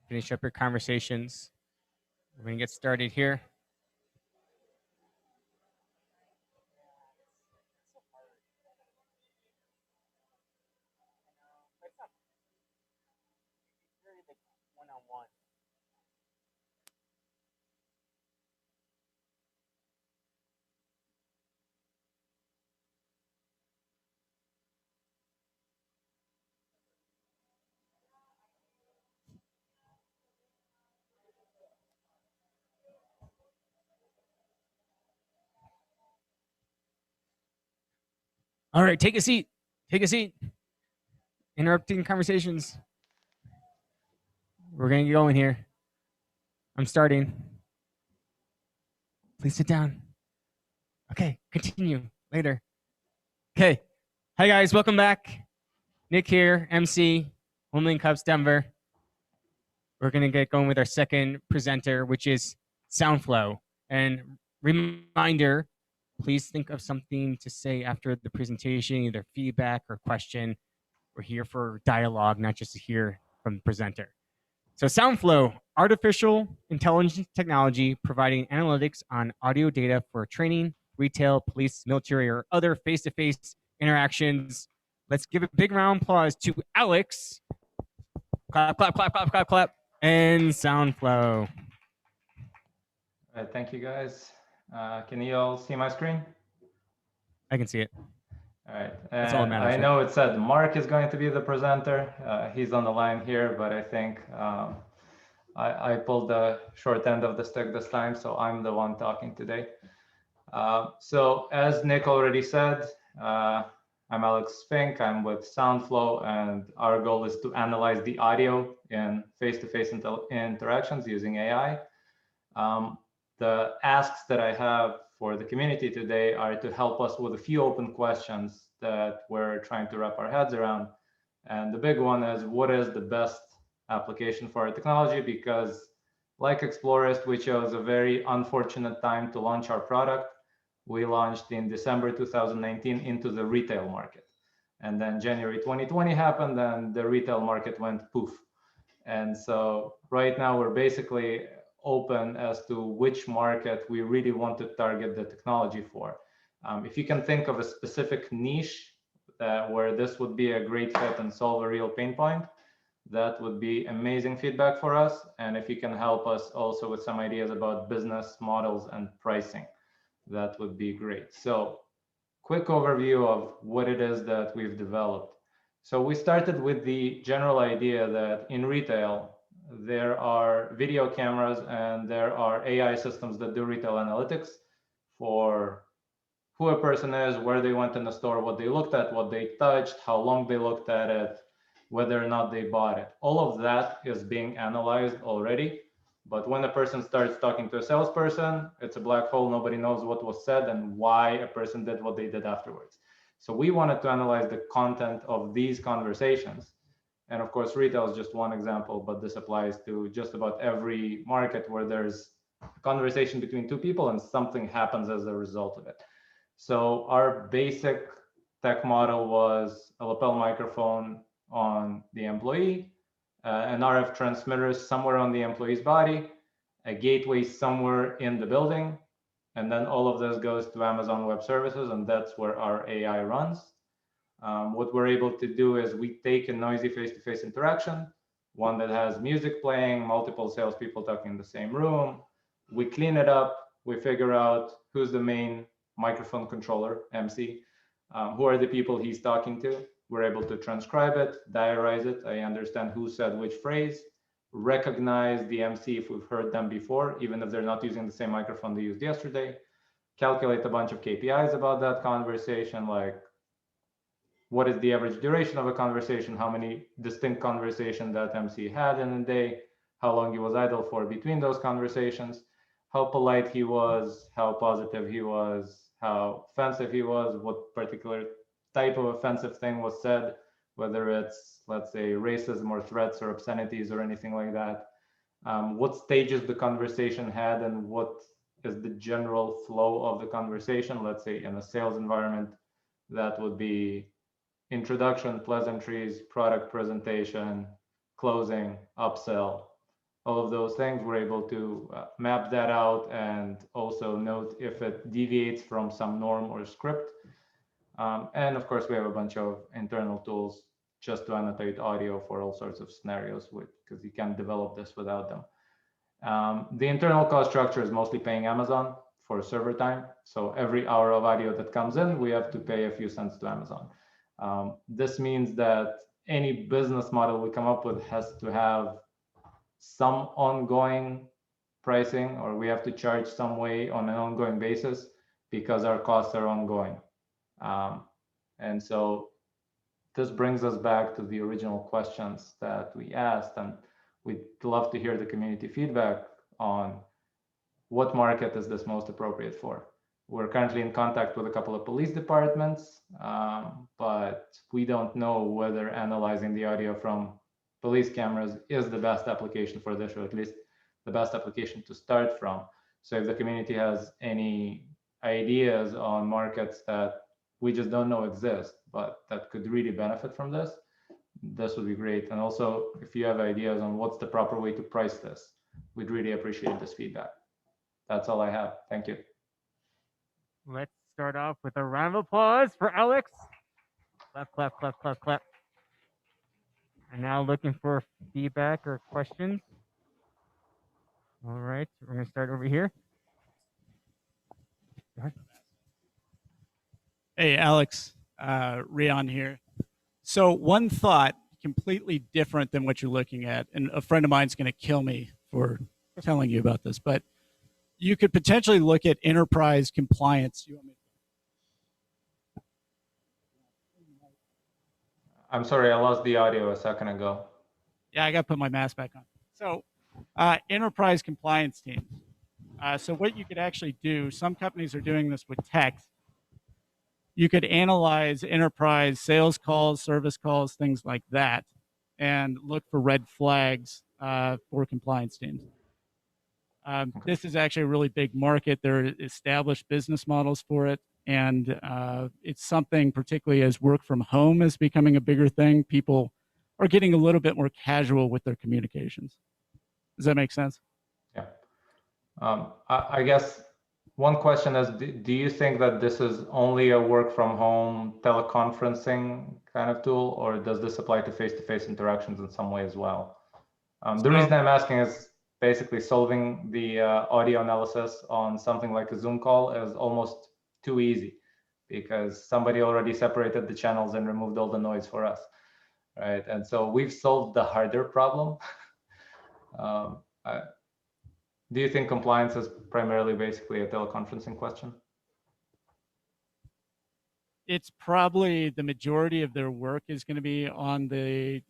Finish up your conversations. We're going to get started here. All right, take a seat. Take a seat. Interrupting conversations. We're going to get going here. I'm starting. Please sit down. Okay, continue later. Okay. Hi, guys. Welcome back. Nick here, MC, 1 Million Cups, Denver. We're going to get going with our second presenter, which is Soundflow. And reminder, please think of something to say after the presentation, either feedback or question. We're here for dialogue, not just to hear from the presenter. So Soundflow, artificial intelligence technology providing analytics on audio data for training, retail, police, military, or other face-to-face interactions. Let's give a big round of applause to Alex. Clap, clap, clap, clap, clap, clap. And Soundflow. All right, thank you guys. Can you all see my screen? I can see it. All right. That's all that matters. I know it said Mark is going to be the presenter. He's on the line here, but I think I pulled the short end of the stick this time, so I'm the one talking today. So as Nick already said, I'm Alex Fink. I'm with Soundflow, and our goal is to analyze the audio in face-to-face interactions using AI. The asks that I have for the community today are to help us with a few open questions that we're trying to wrap our heads around. And the big one is, what is the best application for our technology? Because like Exploryst, we chose a very unfortunate time to launch our product. We launched in December 2019 into the retail market. And then January 2020 happened and the retail market went poof. And so right now we're basically open as to which market we really want to target the technology for. If you can think of a specific niche where this would be a great fit and solve a real pain point, that would be amazing feedback for us. And if you can help us also with some ideas about business models and pricing, that would be great. So quick overview of what it is that we've developed. So we started with the general idea that in retail, there are video cameras and there are AI systems that do retail analytics for who a person is, where they went in the store, what they looked at, what they touched, how long they looked at it, whether or not they bought it. All of that is being analyzed already. But when a person starts talking to a salesperson, it's a black hole. Nobody knows what was said and why a person did what they did afterwards. So we wanted to analyze the content of these conversations. And of course, retail is just one example, but this applies to just about every market where there's a conversation between two people and something happens as a result of it. So our basic tech model was a lapel microphone on the employee, an RF transmitter somewhere on the employee's body, a gateway somewhere in the building, and then all of this goes to Amazon Web Services, and that's where our AI runs. What we're able to do is we take a noisy face-to-face interaction, one that has music playing, multiple salespeople talking in the same room. We clean it up, we figure out who's the main microphone controller, MC, who are the people he's talking to. We're able to transcribe it, diarize it. I understand who said which phrase, recognize the MC if we've heard them before, even if they're not using the same microphone they used yesterday, calculate a bunch of KPIs about that conversation, like what is the average duration of a conversation, how many distinct conversations that MC had in a day, how long he was idle for between those conversations, how polite he was, how positive he was, how offensive he was, what particular type of offensive thing was said, whether it's, let's say, racism or threats or obscenities or anything like that, what stages the conversation had and what is the general flow of the conversation. Let's say in a sales environment, that would be introduction, pleasantries, product presentation, closing, upsell, all of those things. We're able to map that out and also note if it deviates from some norm or script. And of course, we have a bunch of internal tools just to annotate audio for all sorts of scenarios, because you can't develop this without them. The internal cost structure is mostly paying Amazon for server time. So every hour of audio that comes in, we have to pay a few cents to Amazon. This means that any business model we come up with has to have some ongoing pricing, or we have to charge some way on an ongoing basis because our costs are ongoing. And so this brings us back to the original questions that we asked, and we'd love to hear the community feedback on what market is this most appropriate for. We're currently in contact with a couple of police departments, but we don't know whether analyzing the audio from police cameras is the best application for this, or at least the best application to start from. So if the community has any ideas on markets that we just don't know exist, but that could really benefit from this, this would be great. And also, if you have ideas on what's the proper way to price this, we'd really appreciate this feedback. That's all I have. Thank you. Let's start off with a round of applause for Alex. Clap, clap, clap, clap, clap. And now looking for feedback or questions. All right, we're going to start over here. Go ahead. Hey, Alex, Rion here. So one thought, completely different than what you're looking at, and a friend of mine's going to kill me for telling you about this, but you could potentially look at enterprise compliance. I'm sorry, I lost the audio a second ago. Yeah, I got to put my mask back on. So enterprise compliance teams. So what you could actually do, some companies are doing this with text. You could analyze enterprise sales calls, service calls, things like that, and look for red flags for compliance teams. This is actually a really big market. There are established business models for it, and it's something, particularly as work from home is becoming a bigger thing, people are getting a little bit more casual with their communications. Does that make sense? Yeah. I guess one question is, do you think that this is only a work from home teleconferencing kind of tool, or does this apply to face-to-face interactions in some way as well? The reason I'm asking is basically solving the audio analysis on something like a Zoom call is almost too easy because somebody already separated the channels and removed all the noise for us, right? And so we've solved the harder problem. Do you think compliance is primarily basically a teleconferencing question? It's probably the majority of their work is going to be on the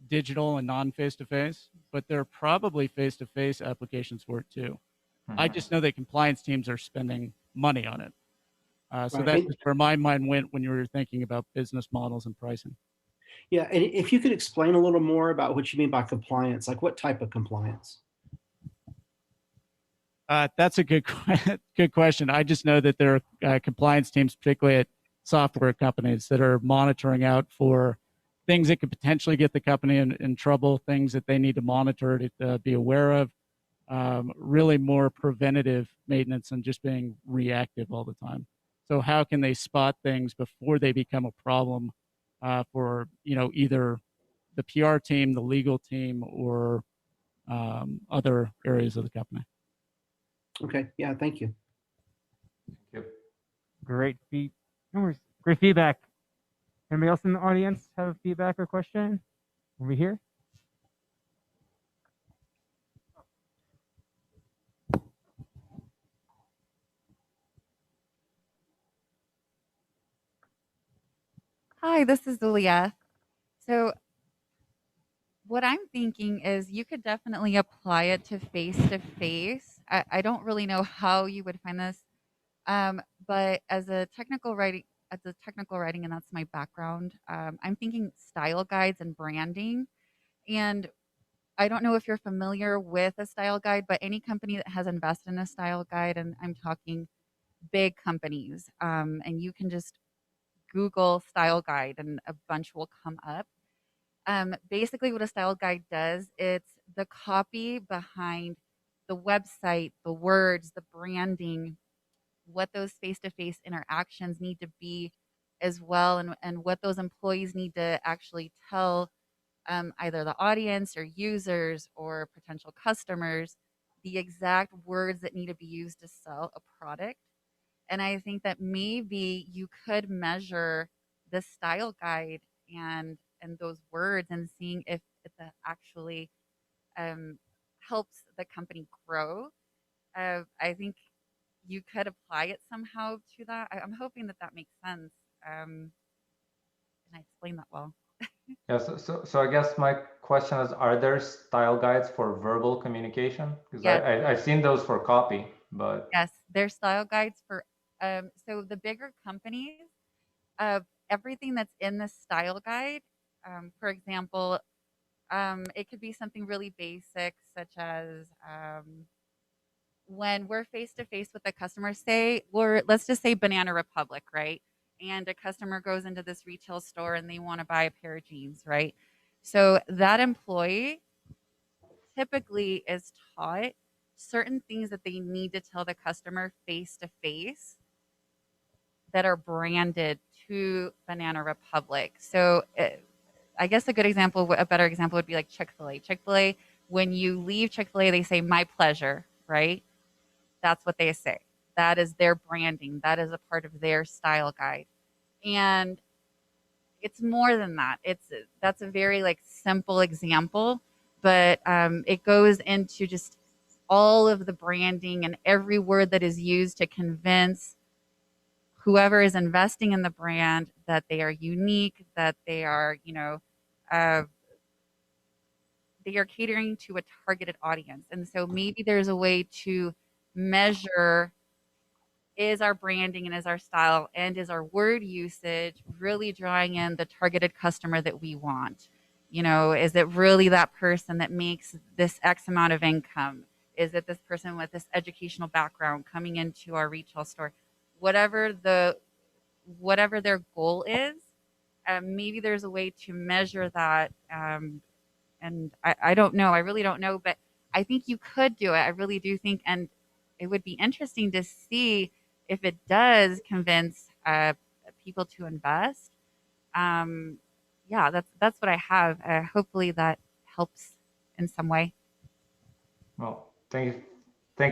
digital and non-face-to-face, but there are probably face-to-face applications for it too. I just know that compliance teams are spending money on it. So that's where my mind went when you were thinking about business models and pricing. Yeah, and if you could explain a little more about what you mean by compliance, like what type of compliance? That's a good question. I just know that there are compliance teams, particularly at software companies, that are monitoring out for things that could potentially get the company in trouble, things that they need to monitor to be aware of, really more preventative maintenance than just being reactive all the time. So how can they spot things before they become a problem for either the PR team, the legal team, or other areas of the company? Okay, yeah, thank you. Yep. Great feedback. Anybody else in the audience have feedback or question? Over here. Hi, this is Julia. So what I'm thinking is you could definitely apply it to face-to-face. I don't really know how you would find this, but as a technical writing, and that's my background, I'm thinking style guides and branding. And I don't know if you're familiar with a style guide, but any company that has invested in a style guide, and I'm talking big companies, and you can just Google style guide and a bunch will come up. Basically, what a style guide does, it's the copy behind the website, the words, the branding, what those face-to-face interactions need to be as well, and what those employees need to actually tell either the audience or users or potential customers the exact words that need to be used to sell a product. And I think that maybe you could measure the style guide and those words and seeing if it actually um, helps the company grow. I think you could apply it somehow to that. I'm hoping that that makes sense. And I explained that well. Yeah, so I guess my question is, are there style guides for verbal communication? Because Yes. I've seen those for copy, but Yes, there's style guides for so the bigger companies, everything that's in the style guide, for example, it could be something really basic, such as when we're face to face with a customer, say, or let's just say Banana Republic, right? And a customer goes into this retail store and they want to buy a pair of jeans, right? So that employee typically is taught certain things that they need to tell the customer face to face that are branded to Banana Republic. So I guess a good example, a better example would be like Chick-fil-A. Chick-fil-A, when you leave Chick-fil-A, they say, "My pleasure," right? That's what they say. That is their branding. That is a part of their style guide. And it's more than that. That's a very like simple example, but it goes into just all of the branding and every word that is used to convince whoever is investing in the brand that they are unique, that they are, they are catering to a targeted audience. And so maybe there's a way to measure, is our branding and is our style and is our word usage really drawing in the targeted customer that we want? Is it really that person that makes this X amount of income? Is it this person with this educational background coming into our retail store? Whatever their goal is, maybe there's a way to measure that. And I don't know. I really don't know, but I think you could do it. I really do think, and it would be interesting to see if it does convince people to invest. Yeah, that's what I have. Hopefully that helps in some way. well, thank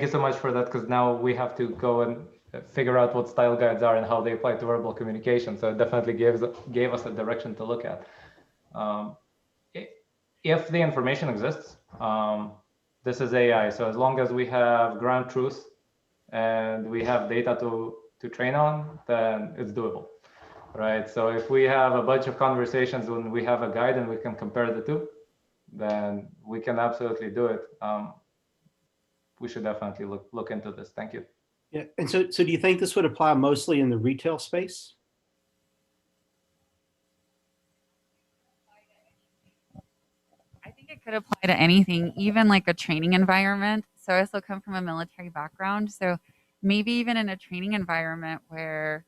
you so much for that, because now we have to go and figure out what style guides are and how they apply to verbal communication. So it definitely gave us a direction to look at. If the information exists, this is AI. So as long as we have ground truth and we have data to train on, then it's doable, right? So if we have a bunch of conversations when we have a guide and we can compare the two, then we can absolutely do it. We should definitely look into this. Thank you. Yeah, and so do you think this would apply mostly in the retail space? I think it could apply to anything, even like a training environment. So I also come from a military background. So maybe even in a training environment where,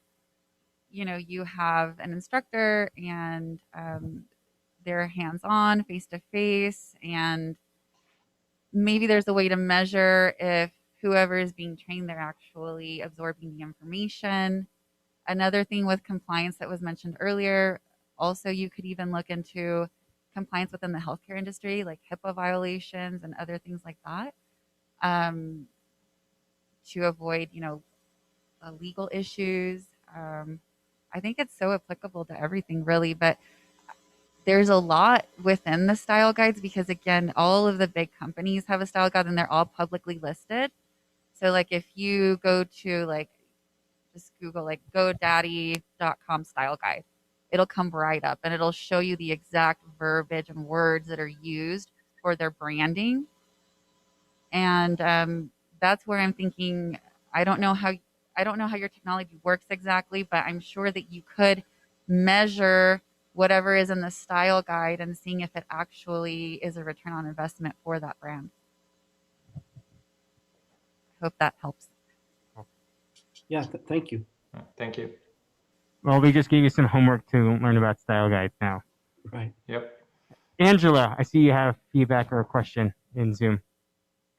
you have an instructor and they're hands-on, face-to-face, and maybe there's a way to measure if whoever is being trained, they're actually absorbing the information. Another thing with compliance that was mentioned earlier, also you could even look into compliance within the healthcare industry, like HIPAA violations and other things like that, to avoid, legal issues. I think it's so applicable to everything, really, but there's a lot within the style guides because, again, all of the big companies have a style guide and they're all publicly listed. So, like, if you go to, like, just Google, like, GoDaddy.com style guide, it'll come right up and it'll show you the exact verbiage and words that are used for their branding. And that's where I'm thinking, I don't know how your technology works exactly, but I'm sure that you could measure whatever is in the style guide and seeing if it actually is a return on investment for that brand. I hope that helps. Yeah, thank you. Thank you. Well, we just gave you some homework to learn about style guides now. Right. Yep. Angela, I see you have feedback or a question in Zoom.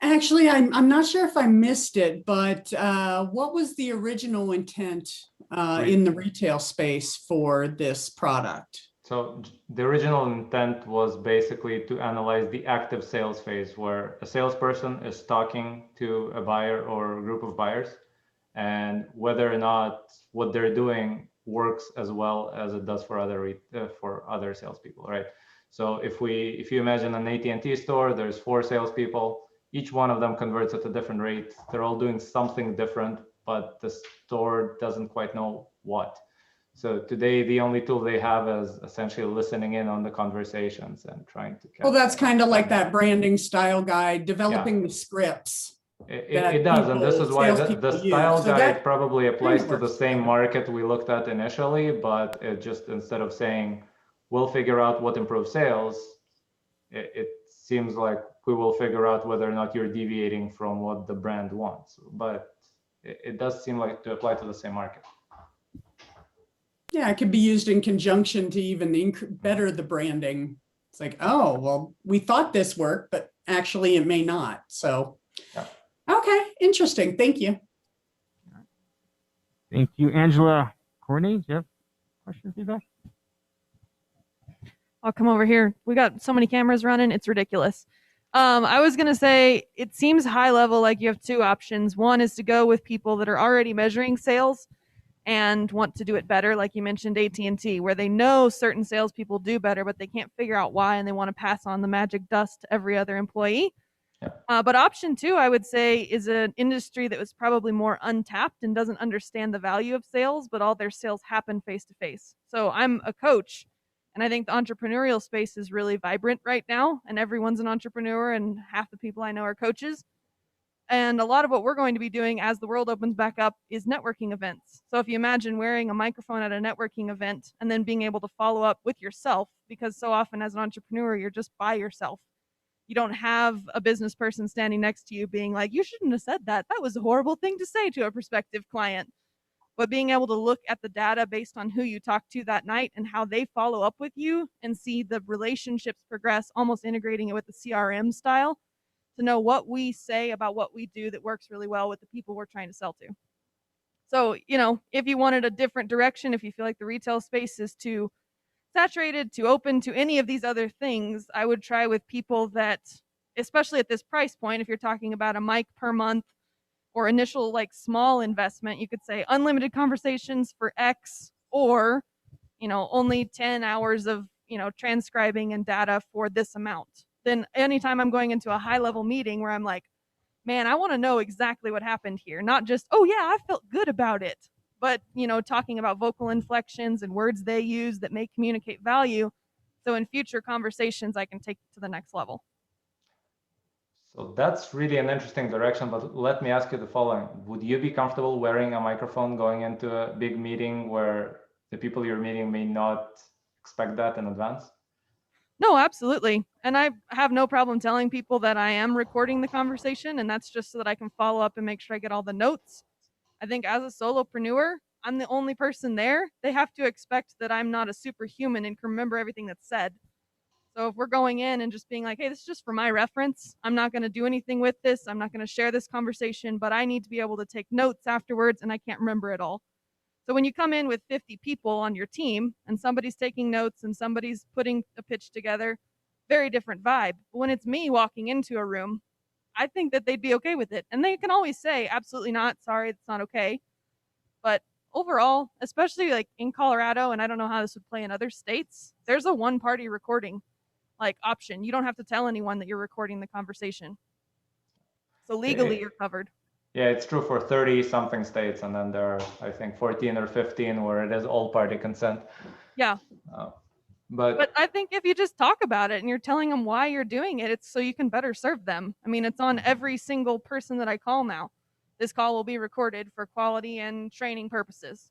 Actually, I'm not sure if I missed it, but what was the original intent in the retail space for this product? So the original intent was basically to analyze the active sales phase, where a salesperson is talking to a buyer or a group of buyers, and whether or not what they're doing works as well as it does for other salespeople, right? So if you imagine an AT&T store, there's 4 salespeople. Each one of them converts at a different rate. They're all doing something different, but the store doesn't quite know what. So today, the only tool they have is essentially listening in on the conversations and trying to catch. Well, that's kind of like that branding style guide, developing the scripts. It does, and this is why the style guide probably applies to the same market we looked at initially, but it just, instead of saying, we'll figure out what improves sales, it seems like we will figure out whether or not you're deviating from what the brand wants. But it does seem like to apply to the same market. Yeah, it could be used in conjunction to even better the branding. It's like, oh, well, we thought this worked, but actually it may not. So, okay, interesting. Thank you. Thank you, Angela. Courtney, do you have questions, feedback? I'll come over here. We got so many cameras running, it's ridiculous. I was gonna say, it seems high level like you have 2 options. One is to go with people that are already measuring sales and want to do it better, like you mentioned AT&T, where they know certain salespeople do better, but they can't figure out why, and they want to pass on the magic dust to every other employee. But option 2, I would say, is an industry that was probably more untapped and doesn't understand the value of sales, but all their sales happen face to face. So I'm a coach, and I think the entrepreneurial space is really vibrant right now, and everyone's an entrepreneur, and half the people I know are coaches. And a lot of what we're going to be doing as the world opens back up is networking events. So if you imagine wearing a microphone at a networking event and then being able to follow up with yourself, because so often as an entrepreneur, you're just by yourself. You don't have a business person standing next to you being like, you shouldn't have said that. That was a horrible thing to say to a prospective client. But being able to look at the data based on who you talked to that night and how they follow up with you and see the relationships progress, almost integrating it with the CRM style, to know what we say about what we do that works really well with the people we're trying to sell to. So, if you wanted a different direction, if you feel like the retail space is too saturated, too open to any of these other things, I would try with people that, especially at this price point, if you're talking about a mic per month or initial small investment, you could say unlimited conversations for X, or, only 10 hours of, transcribing and data for this amount. Then anytime I'm going into a high level meeting where I'm like, man, I want to know exactly what happened here. Not just, oh yeah, I felt good about it, but, talking about vocal inflections and words they use that may communicate value. So in future conversations, I can take it to the next level. So that's really an interesting direction, but let me ask you the following. Would you be comfortable wearing a microphone going into a big meeting where the people you're meeting may not expect that in advance? No, absolutely. And I have no problem telling people that I am recording the conversation, and that's just so that I can follow up and make sure I get all the notes. I think as a solopreneur, I'm the only person there. They have to expect that I'm not a superhuman and can remember everything that's said. So if we're going in and just being like, hey, this is just for my reference, I'm not going to do anything with this, I'm not going to share this conversation, but I need to be able to take notes afterwards, and I can't remember it all. So when you come in with 50 people on your team and somebody's taking notes and somebody's putting a pitch together, very different vibe. But when it's me walking into a room, I think that they'd be okay with it. And they can always say, absolutely not, sorry, it's not okay. But overall, especially in Colorado, and I don't know how this would play in other states, there's a one-party recording option. You don't have to tell anyone that you're recording the conversation. So legally, you're covered. Yeah, it's true for 30 something states, and then there are, I think, 14 or 15 where it is all party consent. Yeah. But I think if you just talk about it and you're telling them why you're doing it, it's so you can better serve them. I mean, it's on every single person that I call now. This call will be recorded for quality and training purposes.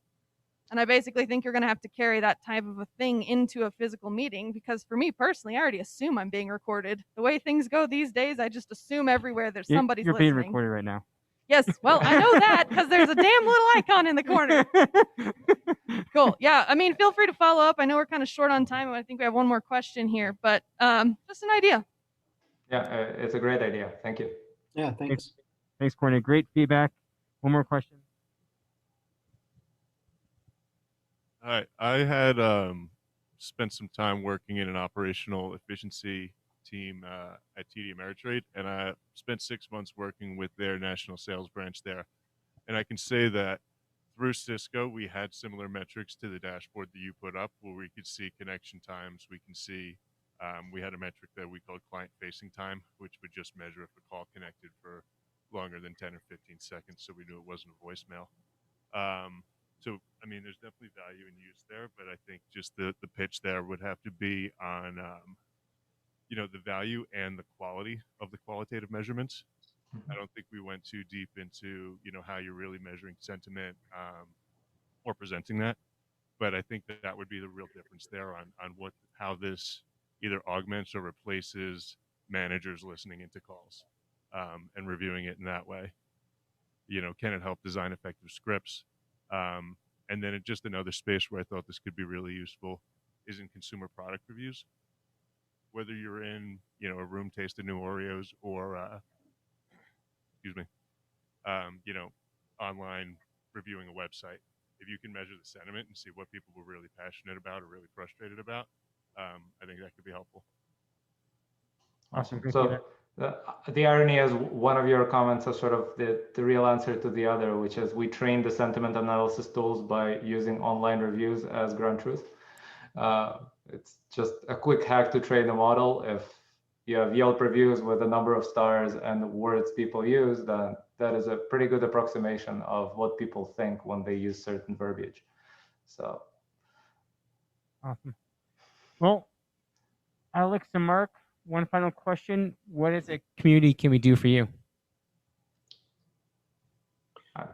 And I basically think you're going to have to carry that type of a thing into a physical meeting, because for me personally, I already assume I'm being recorded. The way things go these days, I just assume everywhere there's somebody's You're listening. being recorded right now. Yes, well, I know that because there's a damn little icon in the corner. Cool. Yeah, I mean, feel free to follow up. I know we're kind of short on time. I think we have one more question here, but just an idea. Yeah, it's a great idea. Thank you. Yeah, thanks. Thanks, Courtney. Great feedback. One more question. Hi, I had spent some time working in an operational efficiency team at TD Ameritrade, and I spent 6 months working with their national sales branch there. And I can say that through Cisco, we had similar metrics to the dashboard that you put up, where we could see connection times. We can see, we had a metric that we called client-facing time, which would just measure if a call connected for longer than 10 or 15 seconds, so we knew it wasn't a voicemail. So, I mean, there's definitely value in use there, but I think just the pitch there would have to be on, you know, the value and the quality of the qualitative measurements. I don't think we went too deep into, you know, how you're really measuring sentiment or presenting that. But I think that would be the real difference there on how this either augments or replaces managers listening into calls and reviewing it in that way. You know, can it help design effective scripts? And then just another space where I thought this could be really useful is in consumer product reviews. Whether you're in, you know, a room taste of new Oreos or, you know, online reviewing a website, if you can measure the sentiment and see what people were really passionate about or really frustrated about, I think that could be helpful. Awesome. So the irony is one of your comments is sort of the real answer to the other, which is we train the sentiment analysis tools by using online reviews as ground truth. It's just a quick hack to train the model. If you have Yelp reviews with the number of stars and the words people use, then that is a pretty good approximation of what people think when they use certain verbiage. So awesome. Well, Alex and Mark, one final question. What is a community can we do for you?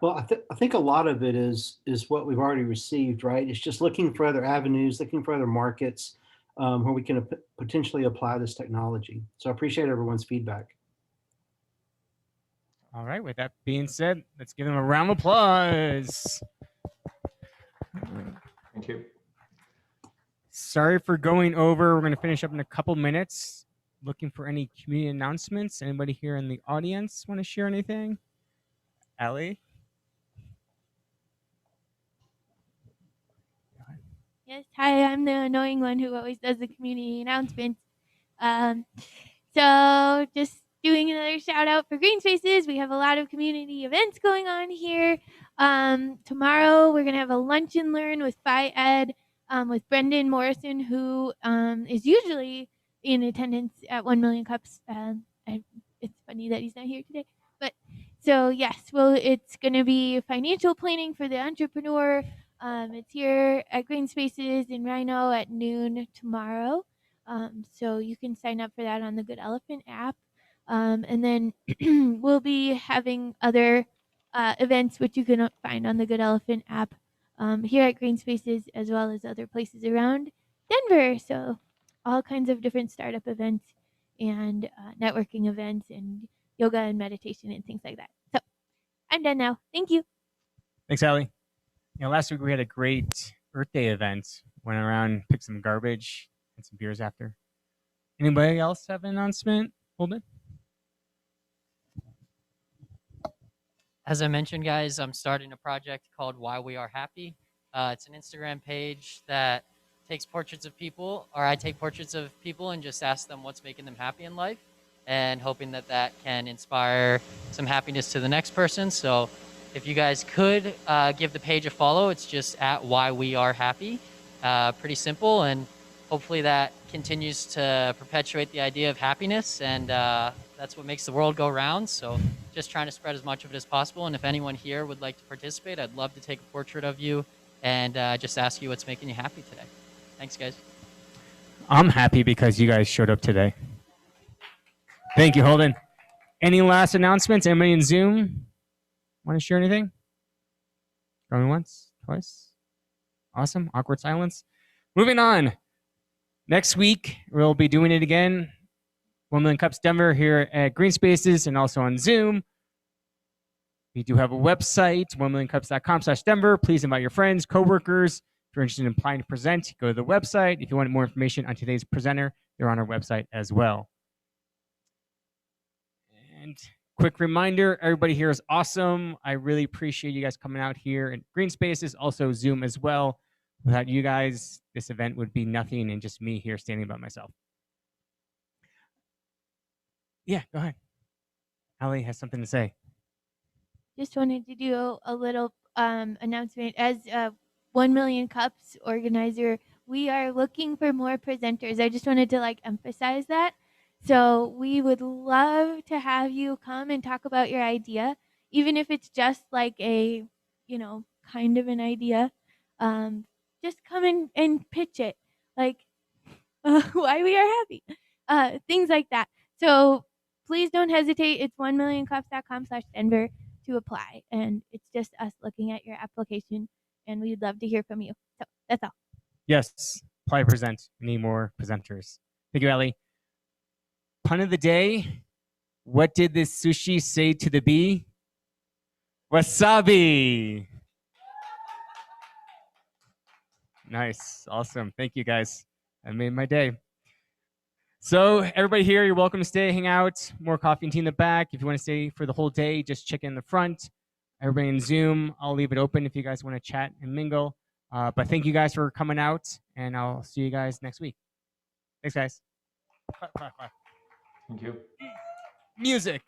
Well, I think a lot of it is what we've already received, right? It's just looking for other avenues, looking for other markets where we can potentially apply this technology. So I appreciate everyone's feedback. All right, with that being said, let's give them a round of applause. Thank you. Sorry for going over. We're going to finish up in a couple minutes. Looking for any community announcements. Anybody here in the audience want to share anything? Allie? Yes, hi, I'm the annoying one who always does the community announcements. So just doing another shout out for Green Spaces. We have a lot of community events going on here. Tomorrow we're going to have a lunch and learn with Phi Ed with Brendan Morrison, who is usually in attendance at 1 Million Cups. It's funny that he's not here today. But so yes, well, it's going to be financial planning for the entrepreneur. It's here at Green Spaces in Rhino at noon tomorrow. So you can sign up for that on the Good Elephant app. And then we'll be having other events which you can find on the Good Elephant app here at Green Spaces as well as other places around Denver. So all kinds of different startup events and networking events and yoga and meditation and things like that. So I'm done now. Thank you. Thanks, Allie. You know, last week we had a great Earth Day event. Went around, picked some garbage, had some beers after. Anybody else have an announcement? Hold it. As I mentioned, guys, I'm starting a project called Why We Are Happy. It's an Instagram page that takes portraits of people, or I take portraits of people and just ask them what's making them happy in life, and hoping that that can inspire some happiness to the next person. So if you guys could give the page a follow, it's just at Why We Are Happy. Pretty simple, and hopefully that continues to perpetuate the idea of happiness, and that's what makes the world go round. So just trying to spread as much of it as possible. And if anyone here would like to participate, I'd love to take a portrait of you and just ask you what's making you happy today. Thanks, guys. I'm happy because you guys showed up today. Thank you, Holden. Any last announcements? Anybody in Zoom want to share anything? Going once, twice? Awesome. Awkward silence. Moving on. Next week, we'll be doing it again. 1 Million Cups Denver here at Green Spaces and also on Zoom. We do have a website, 1millioncups.com/Denver. Please invite your friends, coworkers. If you're interested in applying to present, go to the website. If you want more information on today's presenter, they're on our website as well. And quick reminder, everybody here is awesome. I really appreciate you guys coming out here in Green Spaces, also Zoom as well. Without you guys, this event would be nothing and just me here standing by myself. Yeah, go ahead. Allie has something to say. Just wanted to do a little announcement. As a 1 Million Cups organizer, we are looking for more presenters. I just wanted to emphasize that. So we would love to have you come and talk about your idea, even if it's just a, kind of an idea. Just come in and pitch it, why we are happy, things like that. So please don't hesitate. It's 1millioncups.com/Denver to apply, and it's just us looking at your application, and we'd love to hear from you. So that's all. Yes, apply, present. We need more presenters. Thank you, Ellie. Pun of the day. What did this sushi say to the bee? Wasabi. Nice. Awesome. Thank you, guys. That made my day. So everybody here, you're welcome to stay, hang out. More coffee and tea in the back. If you want to stay for the whole day, just check in the front. Everybody in Zoom, I'll leave it open if you guys want to chat and mingle. But thank you guys for coming out, and I'll see you guys next week. Thanks, guys. Thank you. Music.